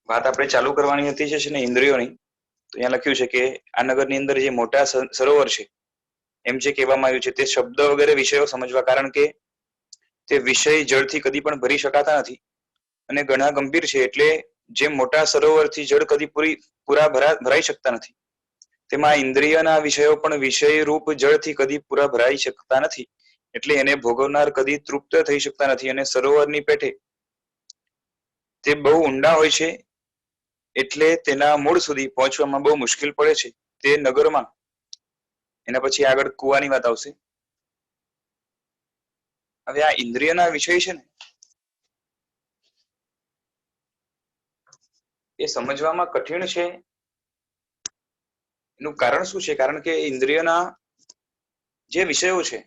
વાત આપણે ચાલુ કરવાની હતી છે ને ઇન્દ્રિયોની. તો અહીંયા લખ્યું છે કે આ નગરની અંદર જે મોટા સરોવર છે એમ જે કહેવામાં આવ્યું છે તે શબ્દ વગેરે વિષયો સમજવા, કારણ કે તે વિષય જળથી કદી પણ ભરી શકાતા નથી અને ઘણા ગંભીર છે. એટલે જે મોટા સરોવરથી જળ કદી પૂરા ભરાઈ શકતા નથી, તેમાં ઇન્દ્રિયના વિષયો પણ વિષય રૂપ જળથી કદી પૂરા ભરાઈ શકતા નથી. એટલે એને ભોગવનાર કદી તૃપ્ત થઈ શકતા નથી અને સરોવરની પેઠે તે બહુ ઊંડા હોય છે, એટલે તેના મૂળ સુધી પહોંચવામાં બહુ મુશ્કેલ પડે છે તે નગરમાં. એના પછી આગળ કુવાની વાત આવશે. હવે આ ઇન્દ્રિયના વિષય છે ને એ સમજવામાં કઠિન છે. એનું કારણ શું છે? કારણ કે ઇન્દ્રિયના જે વિષયો છે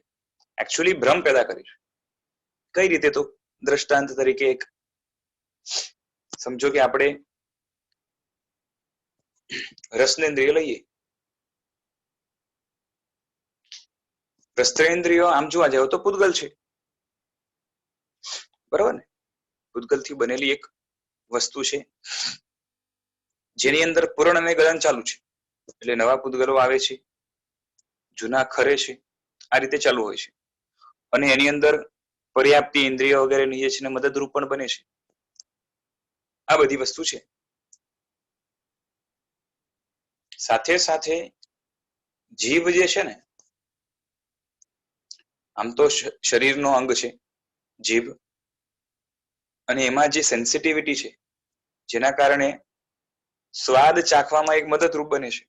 એકચ્યુઅલી ભ્રમ પેદા કરે છે. કઈ રીતે? તો દ્રષ્ટાંત તરીકે એક સમજો કે આપણે રસનેન્દ્રિય લઈએ. રસનેન્દ્રિયો આમ જોવા જાવ તો પૂતગલ છે, બરાબર ને? પૂતગલ થી બનેલી એક વસ્તુ છે જેની અંદર પૂરણ અને ગલન ચાલુ છે. એટલે નવા પૂતગલો આવે છે, જૂના ખરે છે, આ રીતે ચાલુ હોય છે. અને એની અંદર પર્યાપ્ત ઇન્દ્રિય વગેરેની જે છે મદદરૂપ પણ બને છે. આ બધી વસ્તુ છે. સાથે સાથે જીભ જે છે ને, આમ તો શરીરનો અંગ છે જીભ, અને એમાં જે સેન્સિટિવિટી છે જેના કારણે સ્વાદ ચાખવામાં એક મદદરૂપ બને છે,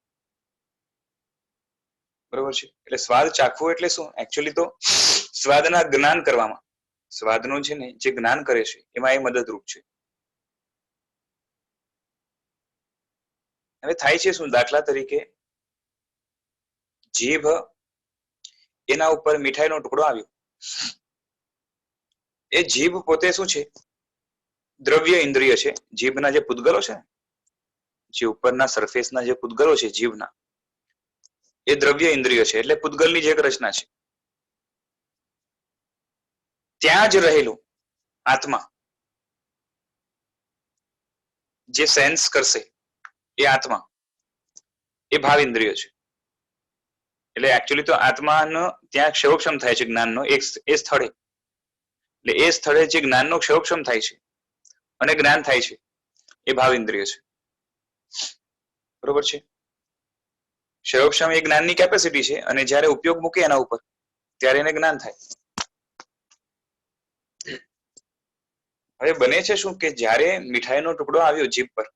બરોબર છે? એટલે સ્વાદ ચાખવો એટલે શું? એકચ્યુઅલી તો સ્વાદના જ્ઞાન કરવામાં, સ્વાદનું છે ને જે જ્ઞાન કરે છે એમાં એ મદદરૂપ છે. હવે થાય છે શું? દાખલા તરીકે જીભ, એના ઉપર મીઠાઈનો ટુકડો આવ્યો. એ જીભ પોતે શું છે? દ્રવ્ય ઇન્દ્રિય છે. જીભના જે પૂતગલો છે, જે ઉપરના સરફેસના જે પૂતગલો છે જીભના, એ દ્રવ્ય ઇન્દ્રિય છે. એટલે પૂતગલની જે એક રચના છે. ત્યાં જ રહેલું આત્મા જે સેન્સ કરશે એ આત્મા, એ ભાવ ઇન્દ્રિય છે. એટલે એકચ્યુઅલી તો આત્માનો ત્યાં ક્ષયોક્ષમ થાય છે જ્ઞાનનો એ સ્થળે. એટલે એ સ્થળે જે જ્ઞાનનો ક્ષયોક્ષમ થાય છે અને જ્ઞાન થાય છે એ ભાવ ઇન્દ્રિય છે, બરોબર છે? ક્ષયોક્ષમ એ જ્ઞાનની કેપેસિટી છે અને જયારે ઉપયોગ મૂકે એના ઉપર ત્યારે એને જ્ઞાન થાય. હવે બને છે શું કે જ્યારે મીઠાઈનો ટુકડો આવ્યો જીભ પર,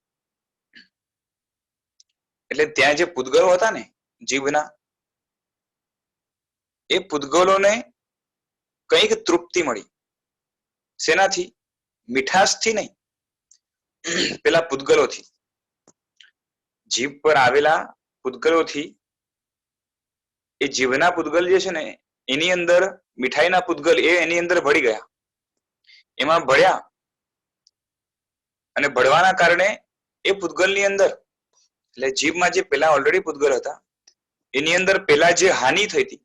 એટલે ત્યાં જે પૂતગલો હતા ને જીભના, એ પૂતગલોને કંઈક તૃપ્તિ મળી. શેનાથી? મીઠાશથી નહીં, પેલા પૂતગલોથી. જીભ પર આવેલા પૂતગલોથી એ જીભના પૂતગલ જે છે ને એની અંદર મીઠાઈના પૂતગલ એની અંદર ભળી ગયા. એમાં ભળ્યા અને ભળવાના કારણે એ પૂતગલની અંદર, એટલે જીભમાં જે પેલા ઓલરેડી પૂતગલ હતા એની અંદર પેલા જે હાનિ થઈ હતી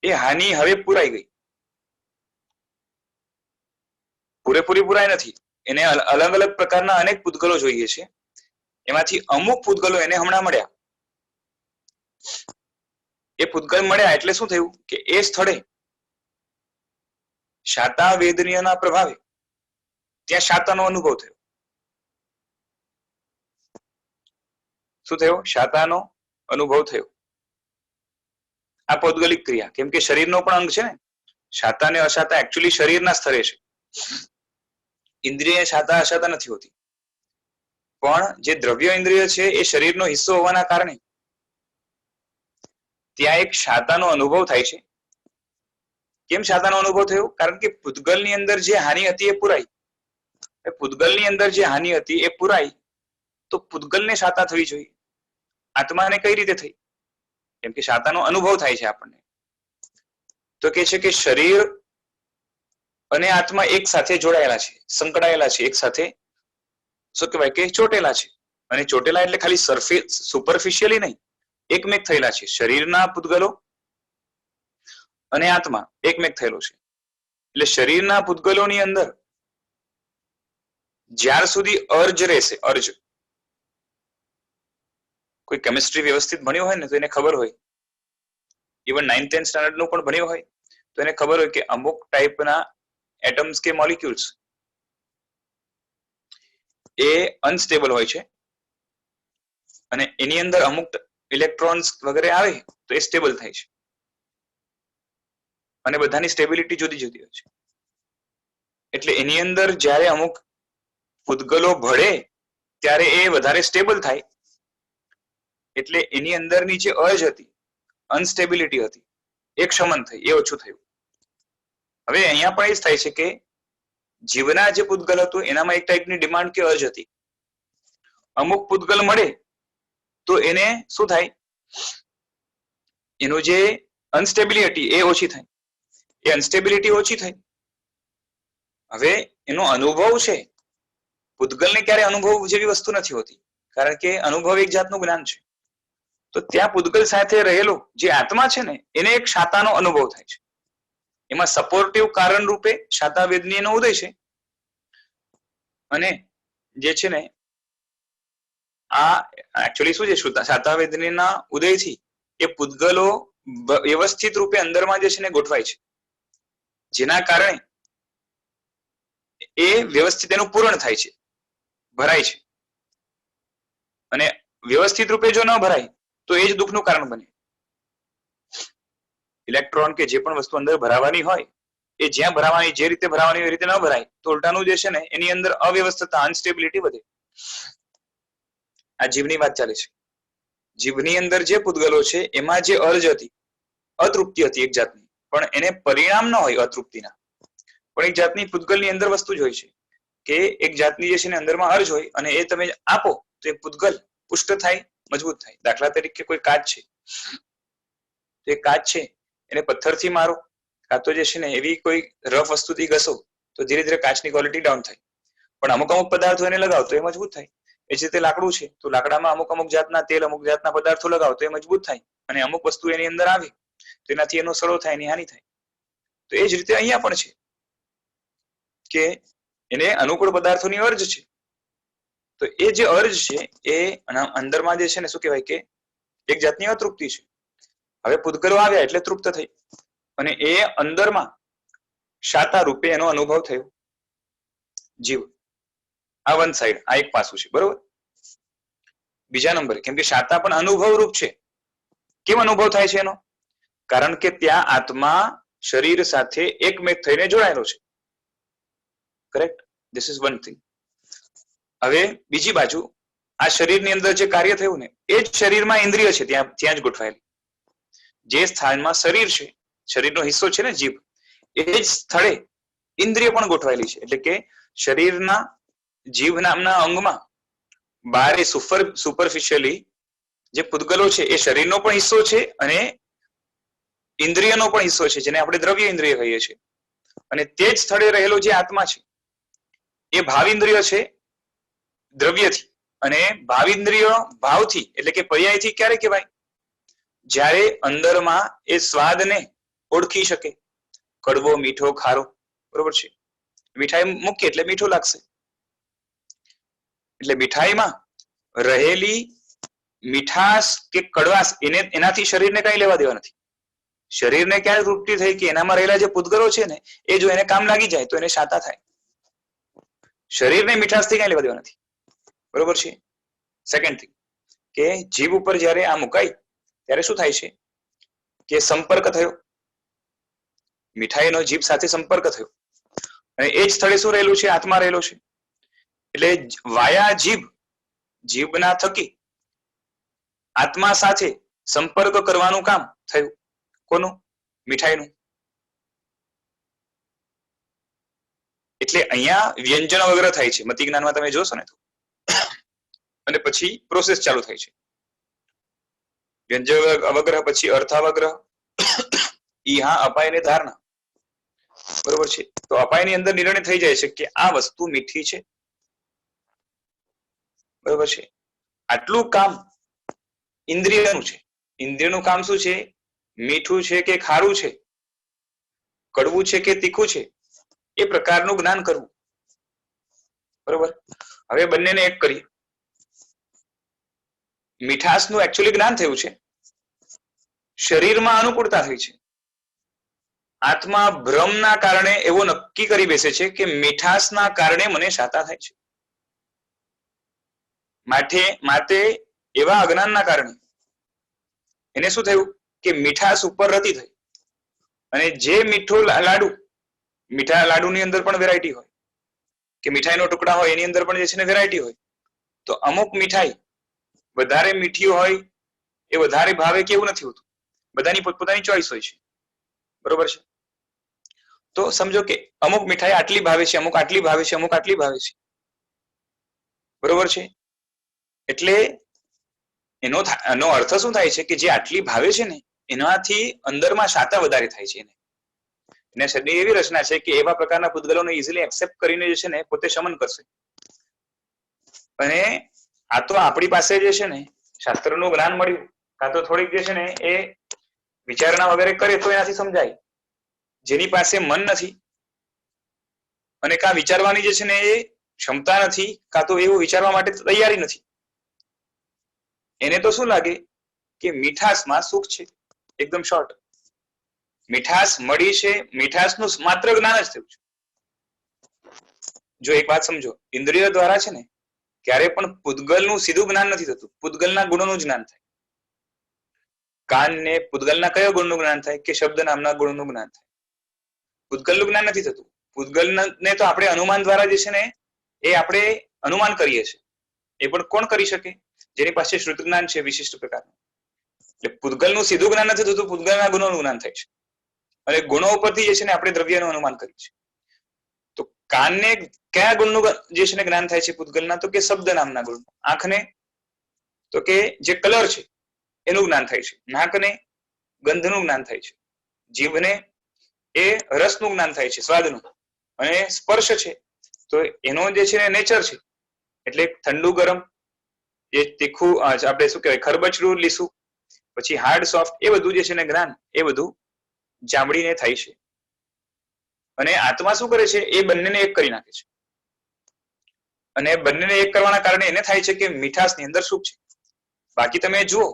એ હાનિ હવે પૂરાઈ ગઈ. પૂરેપૂરી પૂરાઈ નથી, એને અલગ અલગ પ્રકારના અનેક પૂતગલો જોઈએ છે, એમાંથી અમુક પૂતગલો એને હમણાં મળ્યા. એ પૂતગલ મળ્યા એટલે શું થયું કે એ સ્થળે શાતા વેદનીયના પ્રભાવે ત્યાં શાતાનો અનુભવ થયો. શું થયો? શાતાનો અનુભવ થયો. આ પૌદ્ગલિક ક્રિયા, કેમ કે શરીરનો પણ અંગ છે ને. શાતા અને અશાતા એકચ્યુઅલી શરીરના સ્તરે છે. ઇન્દ્રિય શાતા અશાતા નથી હોતી, પણ જે દ્રવ્ય ઇન્દ્રિય છે એ શરીરનો હિસ્સો હોવાના કારણે ત્યાં એક શાતાનો અનુભવ થાય છે. કેમ શાતાનો અનુભવ થયો? કારણ કે પૂતગલની અંદર જે હાનિ હતી એ પુરાઈ. પૂતગલની અંદર જે હાનિ હતી એ પુરાઈ તો પૂતગલને શાતા થવી જોઈએ. આત્માને કઈ રીતે થઈ? કેમ કે શાતાનો અનુભવ થાય છે આપણને. તો કે છે કે શરીર અને આત્મા એક સાથે જોડાયેલા છે, સંકળાયેલા છે, એક સાથે શું કહેવાય કે ચોટેલા છે. અને ચોટેલા એટલે ખાલી સરફેસ સુપરફિશિયલી નહીં, એકમેક થયેલા છે. શરીરના પૂતગલો અને આત્મા એકમેક થયેલો છે. એટલે શરીરના પૂતગલોની અંદર જ્યાર સુધી અર્જ રહેશે, અર્જ, કોઈ કેમિસ્ટ્રી વ્યવસ્થિત ભણ્યું હોય ને તો એને ખબર હોય, ઇવન 9th 10th સ્ટાન્ડર્ડ નું પણ ભણ્યું હોય તો એને ખબર હોય કે અમુક ટાઈપના એટમ્સ કે મોલિક્યુલ્સ એ અનસ્ટેબલ હોય છે અને એની અંદર અમુક ઇલેક્ટ્રોન્સ વગેરે આવે તો એ સ્ટેબલ થાય છે અને બધાની સ્ટેબિલિટી જુદી જુદી હોય છે. એટલે એની અંદર જ્યારે અમુક પૂતગલો ભળે ત્યારે એ વધારે સ્ટેબલ થાય, એટલે એની અંદરની જે અર્જ હતી, અનસ્ટેબિલિટી હતી, એ ક્ષમન થઈ, એ ઓછું થયું. હવે અહીંયા પણ એ જ થાય છે કે જીવના જે પૂતગલ હતું એનામાં એક ટાઈપની ડિમાન્ડ કે અર્જ હતી. અમુક પૂતગલ મળે તો એને શું થાય, એનું જે અનસ્ટેબિલિટી એ ઓછી થાય, એ અનસ્ટેબિલિટી ઓછી થાય. હવે એનો અનુભવ છે, પૂતગલને ક્યારે અનુભવ જેવી વસ્તુ નથી હોતી, કારણ કે અનુભવ એક જાતનું જ્ઞાન છે. તો ત્યાં પૂતગલ સાથે રહેલો જે આત્મા છે ને એને એક શાતાનો અનુભવ થાય છે. એમાં સપોર્ટિવ કારણ રૂપે શાતાવેદની એનો ઉદય છે અને જે છે ને આ એકચ્યુઅલી શું છે, શાતાવેદનીના ઉદયથી એ પૂતગલો વ્યવસ્થિત રૂપે અંદરમાં જે છે ને ગોઠવાય છે, જેના કારણે એ વ્યવસ્થિત એનું પૂરણ થાય છે, ભરાય છે. અને વ્યવસ્થિત રૂપે જો ન ભરાય તો એ જ દુઃખનું કારણ બને. ઇલેક્ટ્રોન કે જે પણ વસ્તુ અંદર ભરાવાની હોય એ જ્યાં ભરાવાની, જે રીતે ભરાવાની એ રીતે ન ભરાય તો ઉલટાનું જે છે ને એની અંદર અવ્યવસ્થિતતા, અનસ્ટેબિલિટી વધે. આ જીવની વાત ચાલે છે. જીવની અંદર જે પૂતગલો છે એમાં જે અર્જ હતી, અતૃપ્તિ હતી એક જાતની, પણ એને પરિણામ ન હોય અતૃપ્તિના, પણ એક જાતની પૂતગલની અંદર વસ્તુ જ હોય છે કે એક જાતની જે છે ને અંદરમાં અર્જ હોય અને એ તમે આપો તો એ પૂતગલ પુષ્ટ થાય, મજબૂત થાય. દાખલા તરીકે કોઈ કાચ છે, તો એ કાચ છે એને પથ્થરથી મારો કાં તો જે છે ને એવી કોઈ રફ વસ્તુથી ઘસો તો ધીરે ધીરે કાચની ક્વોલિટી ડાઉન થાય. પણ અમુક અમુક પદાર્થો એને લગાવો તો એ મજબૂત થાય. એ જ રીતે લાકડું છે તો લાકડામાં અમુક અમુક જાતના તેલ, અમુક જાતના પદાર્થો લગાવો તો એ મજબૂત થાય, અને અમુક વસ્તુ એની અંદર આવે તો એનાથી એનો સડો થાય, એની હાનિ થાય. તો એ જ રીતે અહીંયા પણ છે કે એને અનુકૂળ પદાર્થોની અર્જ છે, તો એ જે અર્જ છે એ અંદરમાં જે છે ને શું કહેવાય કે એક જાતની અતૃપ્તિ છે. હવે પૂતગલો આવ્યા એટલે તૃપ્ત થઈ અને એ અંદરમાં શાતા રૂપે એનો અનુભવ થયો, જીવ. આ વન સાઈડ, આ એક પાસું છે, બરોબર. બીજા નંબરે કેમ કે શાતા પણ અનુભવ રૂપ છે. કેમ અનુભવ થાય છે એનો? કારણ કે ત્યાં આત્મા શરીર સાથે એકમેક થઈને જોડાયેલો છે. Correct? This is one thing. હવે બીજી બાજુ આ શરીરની અંદર જે કાર્ય થયું ને એ જ શરીરમાં ઇન્દ્રિય છે, ત્યાં જ ગોઠવાયેલી. જે સ્થાનમાં શરીર છે, શરીરનો હિસ્સો છે ને જીભ, એ જ સ્થળે ઇન્દ્રિય પણ ગોઠવાયેલી છે. એટલે કે શરીરના જીભ નામના અંગમાં બારે સુપરફિશિયલી જે પૂતગલો છે એ શરીરનો પણ હિસ્સો છે અને ઇન્દ્રિયનો પણ હિસ્સો છે, જેને આપણે દ્રવ્ય ઇન્દ્રિય કહીએ છીએ. અને તે જ સ્થળે રહેલો જે આત્મા છે એ ભાવિન્દ્રિય છે દ્રવ્યથી, અને ભાવિન્દ્રિય ભાવથી એટલે કે પર્યાયથી ક્યારે કહેવાય? જ્યારે અંદરમાં એ સ્વાદને ઓળખી શકે, કડવો, મીઠો, ખારો, બરોબર છે. મીઠાઈ મૂકીએ એટલે મીઠું લાગશે, એટલે મીઠાઈમાં રહેલી મીઠાશ કે કડવાશ એનાથી શરીરને કઈ લેવા દેવા નથી. શરીરને ક્યારે તૃપ્તિ થઈ કે એનામાં રહેલા જે પૂતગલો છે ને એ જો એને કામ લાગી જાય તો એને શાતા થાય. શરીરને મીઠાશથી કઈ લેવા દેવા નથી, બરોબર છે. સેકન્ડ થિંગ કે જીભ ઉપર જ્યારે આ મુકાય ત્યારે શું થાય છે કે સંપર્ક થયો, મીઠાઈનો જીભ સાથે સંપર્ક થયો અને એ જ સ્થળે શું રહેલું છે? આત્મા રહેલો છે. એટલે વાયા જીભ, જીભના થકી આત્મા સાથે સંપર્ક કરવાનું કામ થયું. કોનું? મીઠાઈનું. એટલે અહીંયા વ્યંજન વગેરે થાય છે, મતિ જ્ઞાનમાં તમે જોશો ને તો, અને પછી પ્રોસેસ ચાલુ થાય છે. વ્યંજન અવગ્રહ, પછી અર્થાવગ્રહ, ઈહા અપાય ને ધારણા, બરોબર છે. તો અપાયની અંદર નિર્ણય થઈ જાય છે કે આ વસ્તુ મીઠી છે, બરોબર છે. આટલું કામ ઇન્દ્રિયનું છે. ઇન્દ્રિયનું કામ શું છે? મીઠું છે કે ખારું છે, કડવું છે કે તીખું છે, એ પ્રકારનું જ્ઞાન કરવું, બરોબર. હવે બંનેને એક કરીએ. મીઠાશનું એકચ્યુઅલી જ્ઞાન થયું છે, શરીરમાં અનુકૂળતા થઈ છે, આત્મા ભ્રમના કારણે એવો નક્કી કરી બેસે છે કે મીઠાશના કારણે મને શાતા થાય છે. માટે એવા અજ્ઞાનના કારણે એને શું થયું કે મીઠાશ ઉપર રતી થઈ. અને જે મીઠું લાડુ, મીઠા લાડુની અંદર પણ વેરાયટી હોય કે મીઠાઈનો ટુકડા હોય એની અંદર પણ જે છે ને વેરાયટી હોય. તો અમુક મીઠાઈ વધારે મીઠી હોય એ વધારે ભાવે કે એવું નથી હોતું, બધાની પોતપોતાની ચોઈસ હોય છે. બરોબર છે. તો સમજો કે અમુક મીઠાઈ આટલી ભાવે છે, અમુક આટલી ભાવે છે, અમુક આટલી ભાવે છે. બરોબર છે. એટલે એનો અર્થ શું થાય છે કે જે આટલી ભાવે છે ને એનાથી અંદરમાં શાતા વધારે થાય છે. એને શરીરની એવી રચના છે કે એવા પ્રકારના પૂતગલોને ઇઝીલી એક્સેપ્ટ કરીને જે છે ને પોતે શમન કરશે. અને આ તો આપણી પાસે જે છે ને શાસ્ત્રનું જ્ઞાન મળ્યું, કાં તો થોડીક જે છે ને એ વિચારણા વગેરે કરે તો એનાથી સમજાય. જેની પાસે મન નથી અને કાં વિચારવાની જે છે ને એ ક્ષમતા નથી, કાં તો એવું વિચારવા માટે તૈયારી નથી, એને તો શું લાગે કે મીઠાશમાં સુખ છે. એકદમ શોર્ટ, મીઠાશ મળી છે, મીઠાશનું માત્ર જ્ઞાન જ થયું છે. જો એક વાત સમજો, ઇન્દ્રિય દ્વારા છે ને ક્યારે પણ પૂતગલનું સીધું જ્ઞાન નથી થતું, પૂતગલના ગુણોનું જ્ઞાન થાય. કાનને પૂતગલના કયો ગુણનું જ્ઞાન થાય કે શબ્દ નામના ગુણનું જ્ઞાન થાય. પૂતગલનું જ્ઞાન નથી થતું. પૂતગલને તો આપણે અનુમાન દ્વારા જે છે ને એ આપણે અનુમાન કરીએ છીએ. એ પણ કોણ કરી શકે? જેની પાસે શ્રુત જ્ઞાન છે વિશિષ્ટ પ્રકારનું. એટલે પૂતગલનું સીધું જ્ઞાન નથી થતું, પૂતગલના ગુણોનું જ્ઞાન થાય છે. અને ગુણો ઉપરથી જે છે ને આપણે દ્રવ્યનું અનુમાન કરીએ છીએ. તો કાનને કયા ગુણનું જે છે ને જ્ઞાન થાય છે પૂતગલના? તો કે શબ્દ નામના ગુણ. આંખને તો કે જે કલર છે એનું જ્ઞાન થાય છે. નાકને ગંધનું જ્ઞાન થાય છે. જીભને એ રસનું જ્ઞાન થાય છે, સ્વાદનું. અને સ્પર્શ છે તો એનો જે છે નેચર છે, એટલે ઠંડુ ગરમ, એ તીખું, આપણે શું કહેવાય, ખરબચડું લીસું, પછી હાર્ડ સોફ્ટ, એ બધું જે છે ને જ્ઞાન એ બધું જાંબડીને થાય છે. અને આત્મા શું કરે છે? એ બંનેને એક કરી નાખે છે. અને બંનેને એક કરવાના કારણે એને થાય છે કે મીઠાશની અંદર સુખ છે. બાકી તમે જુઓ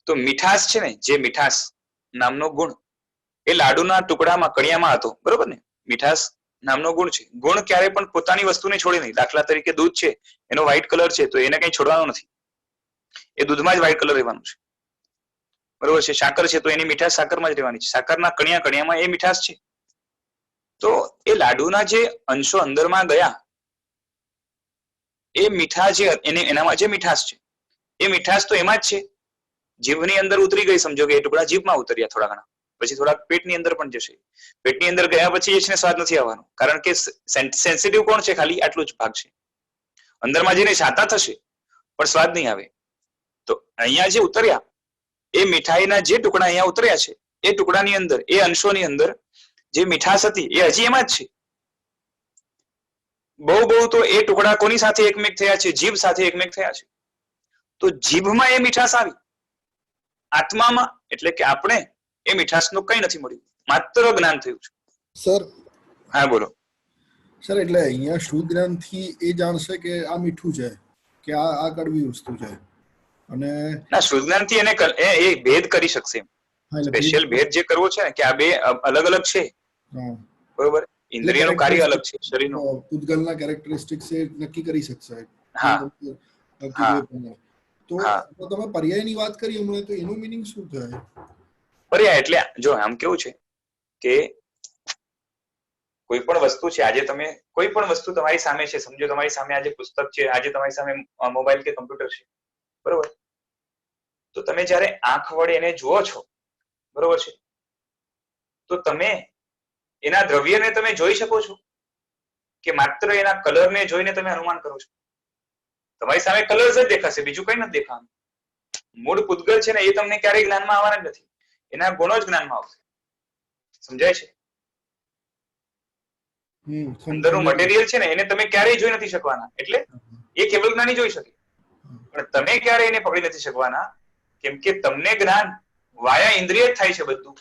તો મીઠાશ છે ને, જે મીઠાશ નામનો ગુણ એ લાડુના ટુકડામાં, કણિયામાં હતો. બરોબર ને? મીઠાશ નામનો ગુણ છે. ગુણ ક્યારે પણ પોતાની વસ્તુને છોડે નહીં. દાખલા તરીકે દૂધ છે, એનો વ્હાઈટ કલર છે તો એને કઈ છોડવાનો નથી, એ દૂધમાં જ વ્હાઈટ કલર રહેવાનું છે. બરોબર છે. સાકર છે તો એની મીઠાશ સાકરમાં જ રહેવાની છે. સાકરના કણિયામાં એ મીઠાશ છે. તો એ લાડુના જે અંશો અંદરમાં ગયા, એ મીઠા જે એનામાં જે મીઠાશ છે એ મીઠાશ તો એમાં જ છે. જીભની અંદર ઉતરી ગઈ, સમજો કે એ ટુકડા જીભમાં ઉતર્યા થોડા ઘણા, પછી થોડા પેટની અંદર પણ જશે. પેટની અંદર ગયા પછી એ છે સ્વાદ નથી આવવાનો, કારણ કે સેન્સિટિવ કોણ છે? ખાલી આટલું જ ભાગ છે. અંદરમાં જઈને શાતા થશે પણ સ્વાદ નહીં આવે. તો અહીંયા જે ઉતર્યા એ મીઠાઈના જે ટુકડા અહીંયા ઉતર્યા છે એ ટુકડાની અંદર, એ અંશોની અંદર જે મીઠાશ હતી એ હજી એમાં જ છે. બહુ તો એ ટુકડા કોની સાથે એકમેક થયા છે? જીભ સાથે એકમેક થયા છે. તો જીભમાં એ મીઠાશ આવી, આત્મામાં એટલે કે આપણે એ મીઠાશનું કઈ નથી મળ્યું, માત્ર જ્ઞાન થયું છે. સર, હા બોલો સર. એટલે અહીંયા શુદ્ધ જ્ઞાનથી એ જાણશે કે આ મીઠું છે કે આ કડવી વસ્તુ છે. અને ના, શુદ્ધ જ્ઞાનથી એને એ ભેદ કરી શકશે. સ્પેશિયલ ભેદ જે કરવો છે ને કે આ બે અલગ અલગ છે. બરોબર. ઇન્દ્રિયનું કાર્ય અલગ છે, શરીરનું. પૂતગલના કેરેક્ટરિસ્ટિક્સ એ નક્કી કરી શકશે. હા. તો તમે પર્યાયની વાત કરી હમણાં, તો એનું મીનિંગ શું થાય? પર્યાય એટલે જો આમ કેવું છે કે કોઈ પણ વસ્તુ છે, આજે તમે કોઈ પણ વસ્તુ તમારી સામે છે, સમજો તમારી સામે આજે પુસ્તક છે, આજે તમારી સામે મોબાઈલ કે કમ્પ્યુટર છે, બરોબર. તો તમે જયારે આંખ વડે એને જુઓ છો, બરોબર છે, તો તમે એના દ્રવ્યને તમે જોઈ શકો છો કે માત્ર એના કલરને જોઈને તમે અનુમાન કરો છો? તમારી સામે કલર જ દેખાશે, બીજું કઈ નથી દેખાવાનું. મૂળ પૂતગલ છે ને એ તમને ક્યારેય જ્ઞાનમાં આવવાના જ નથી, એના ગુણો જ જ્ઞાનમાં આવશે. સમજાય છે? અંદરનું મટીરિયલ છે ને એને તમે ક્યારેય જોઈ નથી શકવાના, એટલે એ કેવલ જ્ઞાની જોઈ શકે, પણ તમે ક્યારે એને પકડી નથી શકવાના, કેમ કે તમને જ્ઞાન વાયા ઇન્દ્રિય જ થાય છે. બધું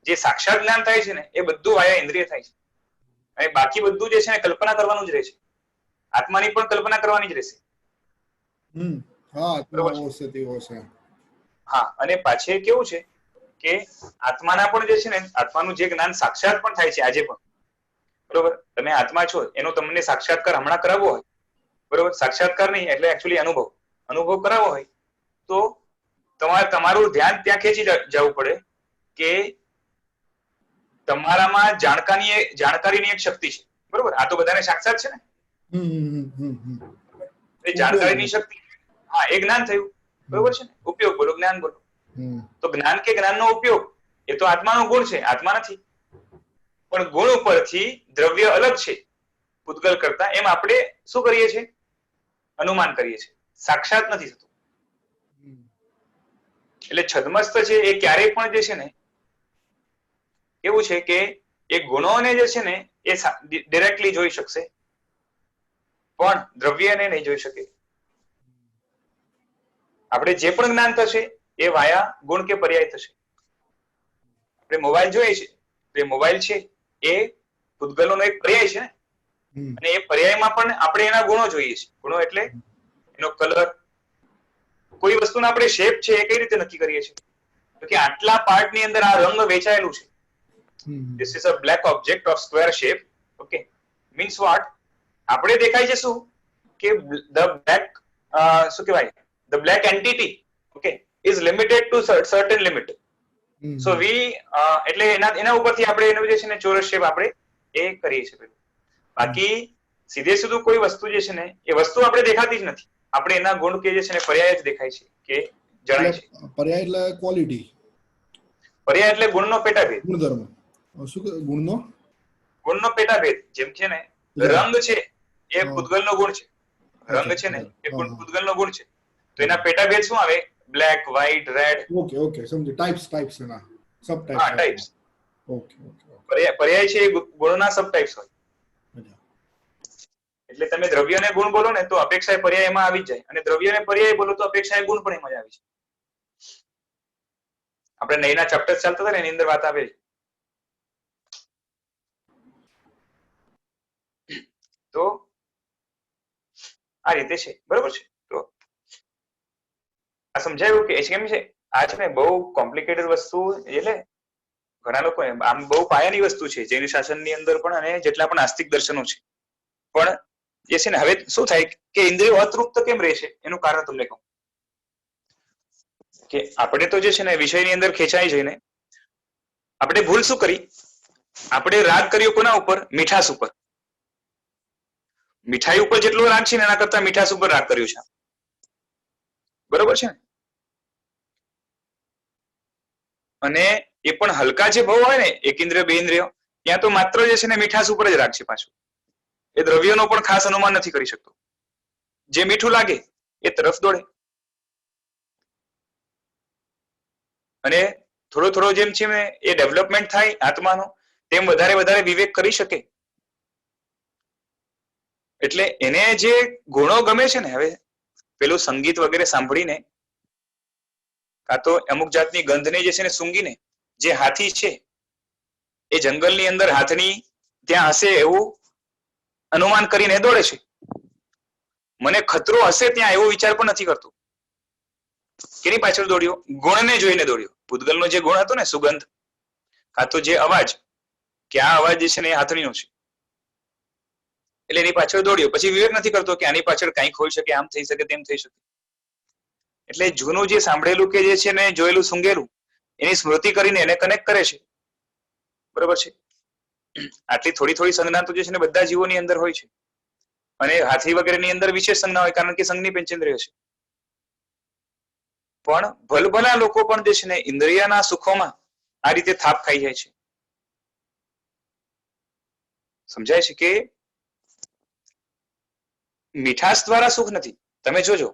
જે સાક્ષાત જ્ઞાન થાય છે ને એ બધું વાયા ઇન્દ્રિય થાય છે, અને બાકી બધું જે છે ને કલ્પના કરવાનું જ રહે છે. આત્માની પણ કલ્પના કરવાની જ રહેશે. હા, આત્મા આવો છે તેવો છે. હા, અને પાછે કેવું છે કે આત્માના પણ જે છે ને, આત્માનું જે જ્ઞાન સાક્ષાત પણ થાય છે આજે પણ. બરોબર, તમે આત્મા છો એનો તમને સાક્ષાત્કાર હમણાં કરાવવો હોય, બરોબર, સાક્ષાત્કાર નહીં એટલે એકચ્યુઅલી અનુભવ કરાવવો હોય તો તમારું ધ્યાન ત્યાં ખેંચી જવું પડે કે તમારામાં જાણકારીની એક શક્તિ છે, બરોબર. આ તો બધાને સાક્ષાત છે ને, એ જાણકારીની શક્તિ, હા, એ જ્ઞાન થયું, બરોબર છે ને. ઉપયોગ બોલો, જ્ઞાન બોલો. તો જ્ઞાન કે જ્ઞાનનો ઉપયોગ એ તો આત્માનો ગુણ છે, આત્મા નથી. પણ ગુણ ઉપરથી દ્રવ્ય અલગ છે પૂતગલ કરતા, એમ આપણે શું કરીએ છીએ? અનુમાન કરીએ છીએ, સાક્ષાત નથી થતું. એટલે છદ્મસ્ત છે એ ક્યારેય પણ જે છે ને એવું છે કે એ ગુણોને જે છે ને એ ડિરેક્ટલી જોઈ શકશે, પણ દ્રવ્યને નહીં જોઈ શકે. આપણે જે પણ જ્ઞાન થશે એ વાયા ગુણ કે પર્યાય થશે. આપણે મોબાઈલ જોઈએ છે તો એ મોબાઈલ છે એ પૂતગલોનો એક પર્યાય છે ને, અને એ પર્યાયમાં પણ આપણે એના ગુણો જોઈએ છે. ગુણો એટલે એનો કલર. કોઈ વસ્તુનો આપણે શેપ છે એ કઈ રીતે નક્કી કરીએ છીએ? તો કે આટલા પાર્ટ ની અંદર આ રંગ વેચાયેલું છે. This is a black object of square shape. Okay, means what? આપણે દેખાય છે શું કે the black શું કહેવાય, the black entity, okay, is limited to certain limit. So we એટલે એના ઉપરથી આપણે એનું જે છે ને ચોરસ શેપ આપણે એ કરીએ છીએ. બાકી સીધે સીધું કોઈ વસ્તુ જે છે ને એ વસ્તુ આપણે દેખાતી જ નથી, આપણે એના ગુણ કે જે છે ને પર્યાય જ દેખાય છે કે જણાય છે. પર્યાય એટલે ક્વોલિટી, પર્યાય એટલે ગુણનો પેટાભેદ. ગુણધર્મ. શું ગુણનો પેટાભેદ. જેમ છે ને રંગ છે એ પૂતગલનો ગુણ છે, રંગ છે ને એ પૂતગલનો ગુણ છે, તો એના પેટાભેદ શું આવે? Black, white, red. ઓકે સમજી. ટાઇપ્સ એના સબ ટાઇપ્સ. હા, ટાઇપ્સ. ઓકે. પર્યાય છે એ ગુણના સબ ટાઇપ્સ હોય. એટલે તમે દ્રવ્યને ગુણ બોલો ને તો અપેક્ષા પર્યાય એમાં આવી જાય, અને દ્રવ્યને પર્યાય બોલો તો અપેક્ષા ગુણ પણ એમાં જ આવી જાય. આપણે નહીંના ચેપ્ટર ચાલતા હતા ને એની અંદર વાત આવે છે. તો આ રીતે છે, બરોબર છે. તો આ સમજાયું કે કેમ છે આ છે ને બહુ કોમ્પ્લિકેટેડ વસ્તુ, એટલે ઘણા લોકો આમ બહુ પાયાની વસ્તુ છે જૈન શાસનની અંદર પણ, અને જેટલા પણ આસ્તિક દર્શનો છે. પણ જે છે ને હવે શું થાય કે ઇન્દ્રિયો અતૃપ્ત કેમ રહે છે એનું કારણ તમને કહું. કે આપણે તો જે છે ને વિષયની અંદર ખેંચાઈ જઈને આપણે ભૂલ શું કરી? આપણે રાગ કર્યો કોના ઉપર? મીઠાશ ઉપર. મીઠાઈ ઉપર જેટલો રાગ છે ને એના કરતા મીઠાશ ઉપર રાગ કર્યો છે, બરોબર છે ને. અને એ પણ હલકા જે ભાવ હોય ને, એક ઇન્દ્રિય, બે ઇન્દ્રિયો, ત્યાં તો માત્ર જે છે ને મીઠાશ ઉપર જ રાગ છે પાછું. એ દ્રવ્યનો પણ ખાસ અનુમાન નથી કરી શકતો. જે મીઠું લાગે એ તરફ દોડે. અને થોડો જેમ છે ને એ ડેવલપમેન્ટ થાય આત્માનો, તેમ વધારે વિવેક કરી શકે. એટલે એને જે ગુણો ગમે છે ને, હવે પેલું સંગીત વગેરે સાંભળીને, કાં તો અમુક જાતની ગંધને જે છે ને સૂંઘીને, જે હાથી છે એ જંગલની અંદર હાથની ત્યાં હશે એવું અનુમાન કરીને દોડે છે. મને ખતરો હશે ત્યાં એવો વિચાર પણ નથી કરતો. કેની પાછળ દોડ્યો? ગુણને જોઈને દોડ્યો. પૂતગલનો જે ગુણ હતો ને, સુગંધ, કાં તો જે અવાજ, કે આ અવાજ જે છે ને એ હાથણીનો છે, એટલે એની પાછળ દોડ્યો. પછી વિવેક નથી કરતો કે આની પાછળ કંઈક હોઈ શકે, આમ થઈ શકે, તેમ થઈ શકે. એટલે જૂનું જે સાંભળેલું કે જે છે ને જોયેલું, સૂંઘેલું, એની સ્મૃતિ કરીને એને કનેક્ટ કરે છે, બરોબર છે. આટલી થોડી સંજ્ઞા તો જે છે ને બધા જીવોની અંદર હોય છે, અને હાથી વગેરેની અંદર વિશેષ સંજ્ઞા હોય, કારણ કે સંઘની પંચેન્દ્રિય છે. પણ ભલભલા લોકો પણ જે છે ને ઇન્દ્રિયના સુખોમાં આ રીતે થાપ ખાઈ જાય છે. સમજાય છે કે મીઠાશ દ્વારા સુખ નથી. તમે જોજો,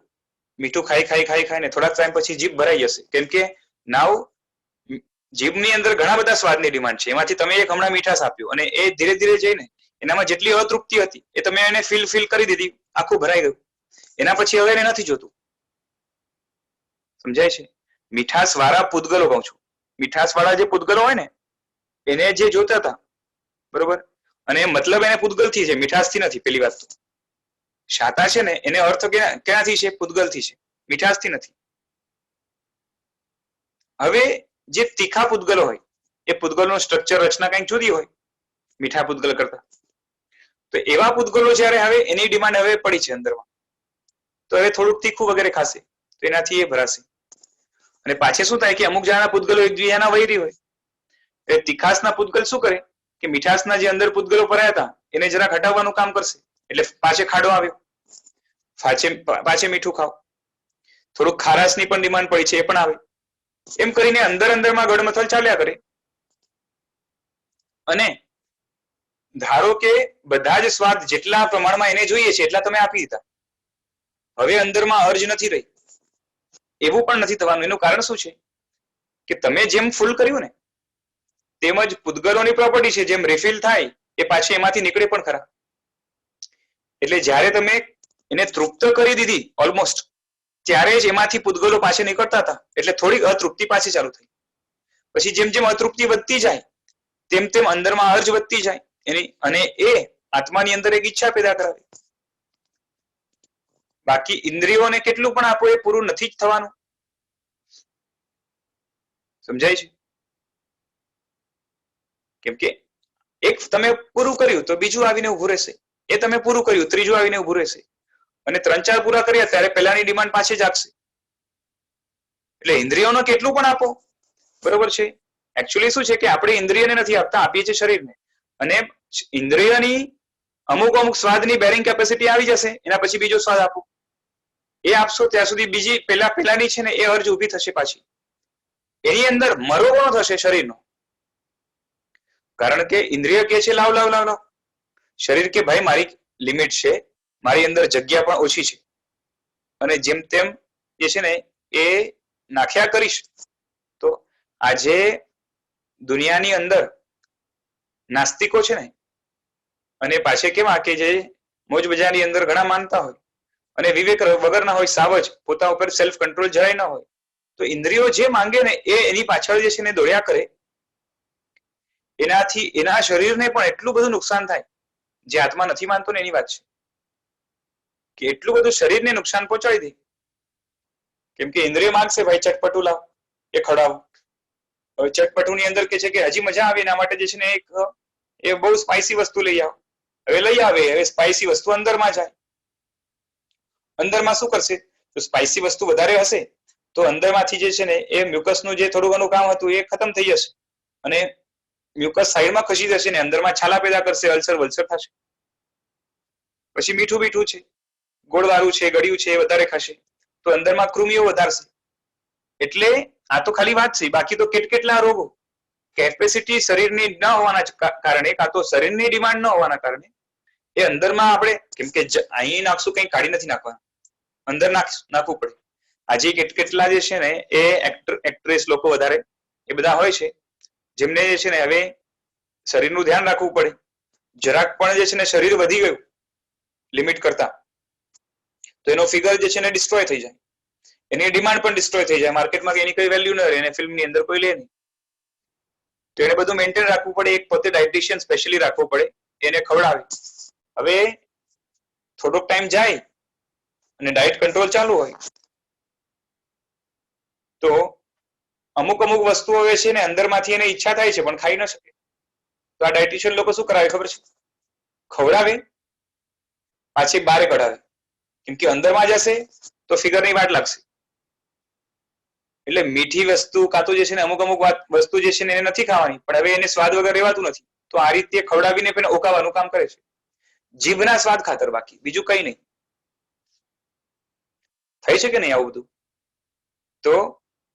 મીઠું ખાઈ ને થોડાક ટાઈમ પછી જીભ ભરાઈ જશે, કેમ કે નાવ જીભની અંદર ઘણા બધા સ્વાદની ડિમાન્ડ છે. એમાંથી તમે એક હમણાં મીઠાશ આપ્યું, અને એ ધીરે ધીરે જઈને એનામાં જેટલી અતૃપ્તિ હતી એ તમે એને ફિલ કરી દીધી, આખું ભરાઈ ગયું. એના પછી હવે એને નથી જોતું. સમજાય છે? મીઠાશ વાળા પૂતગલો કહું છું. મીઠાશ વાળા જે પૂતગલો હોય ને એને જે જોતા હતા, બરોબર, અને મતલબ એને પૂતગલથી છે, મીઠાશથી નથી. પેલી વાત તો શાતા છે ને એને અર્થ ક્યાંથી છે? પૂતગલથી છે, મીઠાશથી નથી. હવે જે તીખા પૂતગલો હોય એ પૂતગલનું સ્ટ્રક્ચર, રચના કંઈક જુદી હોય મીઠા પૂતગલ કરતા. તો એવા પૂતગલો જ્યારે હવે એની ડિમાન્ડ હવે પડી છે અંદરમાં, તો હવે થોડુંક તીખું વગેરે ખાશે તો એનાથી એ ભરાશે. અને પાછે શું થાય કે અમુક જણાના પૂતગલો એકબીજાના વૈરી હોય. એ તીખાસના પૂતગલ શું કરે કે મીઠાસના જે અંદર પૂતગલો ભરાયા હતા એને જરા ઘટાડવાનું કામ કરશે, એટલે પાછે ખાડો આવ્યો, પાછે મીઠું ખાવ. થોડુંક ખારાશની પણ ડિમાન્ડ પડી છે, એ પણ આવે. એમ કરીને અંદરમાં ગડમથલ ચાલ્યા કરે. અને ધારો કે બધા જ સ્વાદ જેટલા પ્રમાણમાં એને જોઈએ છે એટલા તમે આપી દીધા, હવે અંદરમાં અર્જ નથી રહી. એવું પણ નથી થવાનું. એનું કારણ શું છે કે તમે જેમ ફૂલ કર્યું ને તેમજ પૂતગલોની પ્રોપર્ટી છે, જેમ રિફિલ થાય એ પાછી એમાંથી નીકળે પણ ખરા. એટલે જ્યારે તમે એને તૃપ્ત કરી દીધી ઓલમોસ્ટ, ત્યારે જ એમાંથી પૂતગલો પાછી નીકળતા હતા, એટલે થોડીક અતૃપ્તિ પાછી ચાલુ થઈ. પછી જેમ જેમ અતૃપ્તિ વધતી જાય તેમ તેમ અંદરમાં અર્જ વધતી જાય એની, અને એ આત્માની અંદર એક ઈચ્છા પેદા કરાવે. બાકી ઇન્દ્રિયોને કેટલું પણ આપો એ પૂરું નથી જ થવાનું. સમજાય છે? કેમ કે એક તમે પૂરું કર્યું તો બીજું આવીને ઉભું રહેશે, એ તમે પૂરું કર્યું ત્રીજું આવીને ઉભું રહેશે, અને 3-4 પૂરા કર્યા ત્યારે પહેલાની ડિમાન્ડ પાછી જાગશે. એટલે ઇન્દ્રિયોનો કેટલું પણ આપો, બરોબર છે. એકચ્યુઅલી શું છે કે આપણે ઇન્દ્રિયને નથી આપતા, આપીએ છીએ શરીરને. અને ઇન્દ્રિયની અમુક સ્વાદની બેરિંગ કેપેસિટી આવી જશે, એના પછી બીજો સ્વાદ આપો. એ આપશો ત્યાં સુધી બીજી પહેલાની છે ને એ અર્જ ઊભી થશે પાછી. એની અંદર મરોગણો થશે શરીરનો. કારણ કે ઇન્દ્રિય કે છે લાવ લાવ લાવ લાવ, શરીર કે ભાઈ મારી લિમિટ છે, મારી અંદર જગ્યા પણ ઓછી છે, અને જેમ તેમ જે છે ને એ નાખ્યા કરીશ. તો આજે દુનિયાની અંદર નાસ્તિકો છે ને, અને પાછે કેવા કે જે મોજ બજારની અંદર ઘણા માનતા હોય અને વિવેક વગરના હોય, સાવજ, પોતા ઉપર સેલ્ફ કંટ્રોલ જરાય ન હોય, તો ઇન્દ્રિયો જે માંગે ને એ એની પાછળ જે છે ને દોડ્યા કરે. એનાથી એના શરીરને પણ એટલું બધું નુકસાન થાય, જે આત્મા નથી માનતો ને એની વાત છે, કે એટલું બધું શરીરને નુકસાન પહોંચાડી દે. કેમ કે ઇન્દ્રિય માંગશે ભાઈ ચટપટું લાવ, એ ખવડાવો. હવે ચટપટુની અંદર કે છે કે હજી મજા આવે એના માટે જે છે ને એ બહુ સ્પાઇસી વસ્તુ લઈ આવો. હવે લઈ આવે, હવે સ્પાઇસી વસ્તુ અંદરમાં જાય. અંદરમાં શું કરશે? તો સ્પાઇસી વસ્તુ વધારે હશે તો અંદરમાંથી જે છે ને એ મ્યુકસનું જે થોડું ઘણું કામ હતું એ ખતમ થઈ જશે, અને મ્યુકસ સાઈડમાં ખસી જશે ને અંદરમાં છાલા પેદા કરશે, અલ્સર વલ્સર થશે. પછી મીઠું છે, ગોળવાળું છે, ગળ્યું છે, એ વધારે ખાશે તો અંદરમાં કૃમિઓ વધારશે. એટલે આ તો ખાલી વાત છે, બાકી તો કેટલા રોગો. કેપેસિટી શરીરની ન હોવાના કારણે, કાં તો શરીરની ડિમાન્ડ ન હોવાના કારણે એ અંદરમાં આપણે, કેમ કે અહીં નાખશું કંઈ કાઢી નથી નાખવાનું, અંદર નાખવું પડે. આજે કેટલા જે છે ને એ એક્ટ્રેસ લોકો વધારે એ બધા હોય છે, જેમને જે છે ને હવે શરીરનું ધ્યાન રાખવું પડે. જરાક પણ જે છે ને શરીર વધી ગયું લિમિટ કરતા તો એનો ફિગર જે છે ને ડિસ્ટ્રોય થઈ જાય, એની ડિમાન્ડ પણ ડિસ્ટ્રોય થઈ જાય, માર્કેટમાં એની કોઈ વેલ્યુ ન રહે, એને ફિલ્મની અંદર કોઈ લે નહીં. તો એને બધું મેન્ટેન રાખવું પડે. એક પોતે ડાયટિશિયન સ્પેશિયલી રાખવો પડે, એને ખવડાવે. હવે થોડોક ટાઈમ જાય અને ડાયટ કંટ્રોલ ચાલુ હોય તો અમુક વસ્તુઓ હોય છે ને અંદરમાંથી એને ઈચ્છા થાય છે પણ ખાઈ ન શકે. તો આ ડાયટિશિયન લોકો શું કરાવે ખબર છે? ખવડાવે, પાછી બહાર કઢાવે, કેમ કે અંદરમાં જશે તો ફિગરની વાટ લાગશે. એટલે મીઠી વસ્તુ કાં તો જે છે ને અમુક વસ્તુ જે છે ને એને નથી ખાવાની, પણ હવે એને સ્વાદ વગર રહેવાતું નથી, તો આ રીતે ખવડાવીને પણ ઓકાવાનું કામ કરે છે. જીભના સ્વાદ ખાતર, બાકી બીજું કઈ નહીં. થઈ છે કે નહીં આવું બધું? તો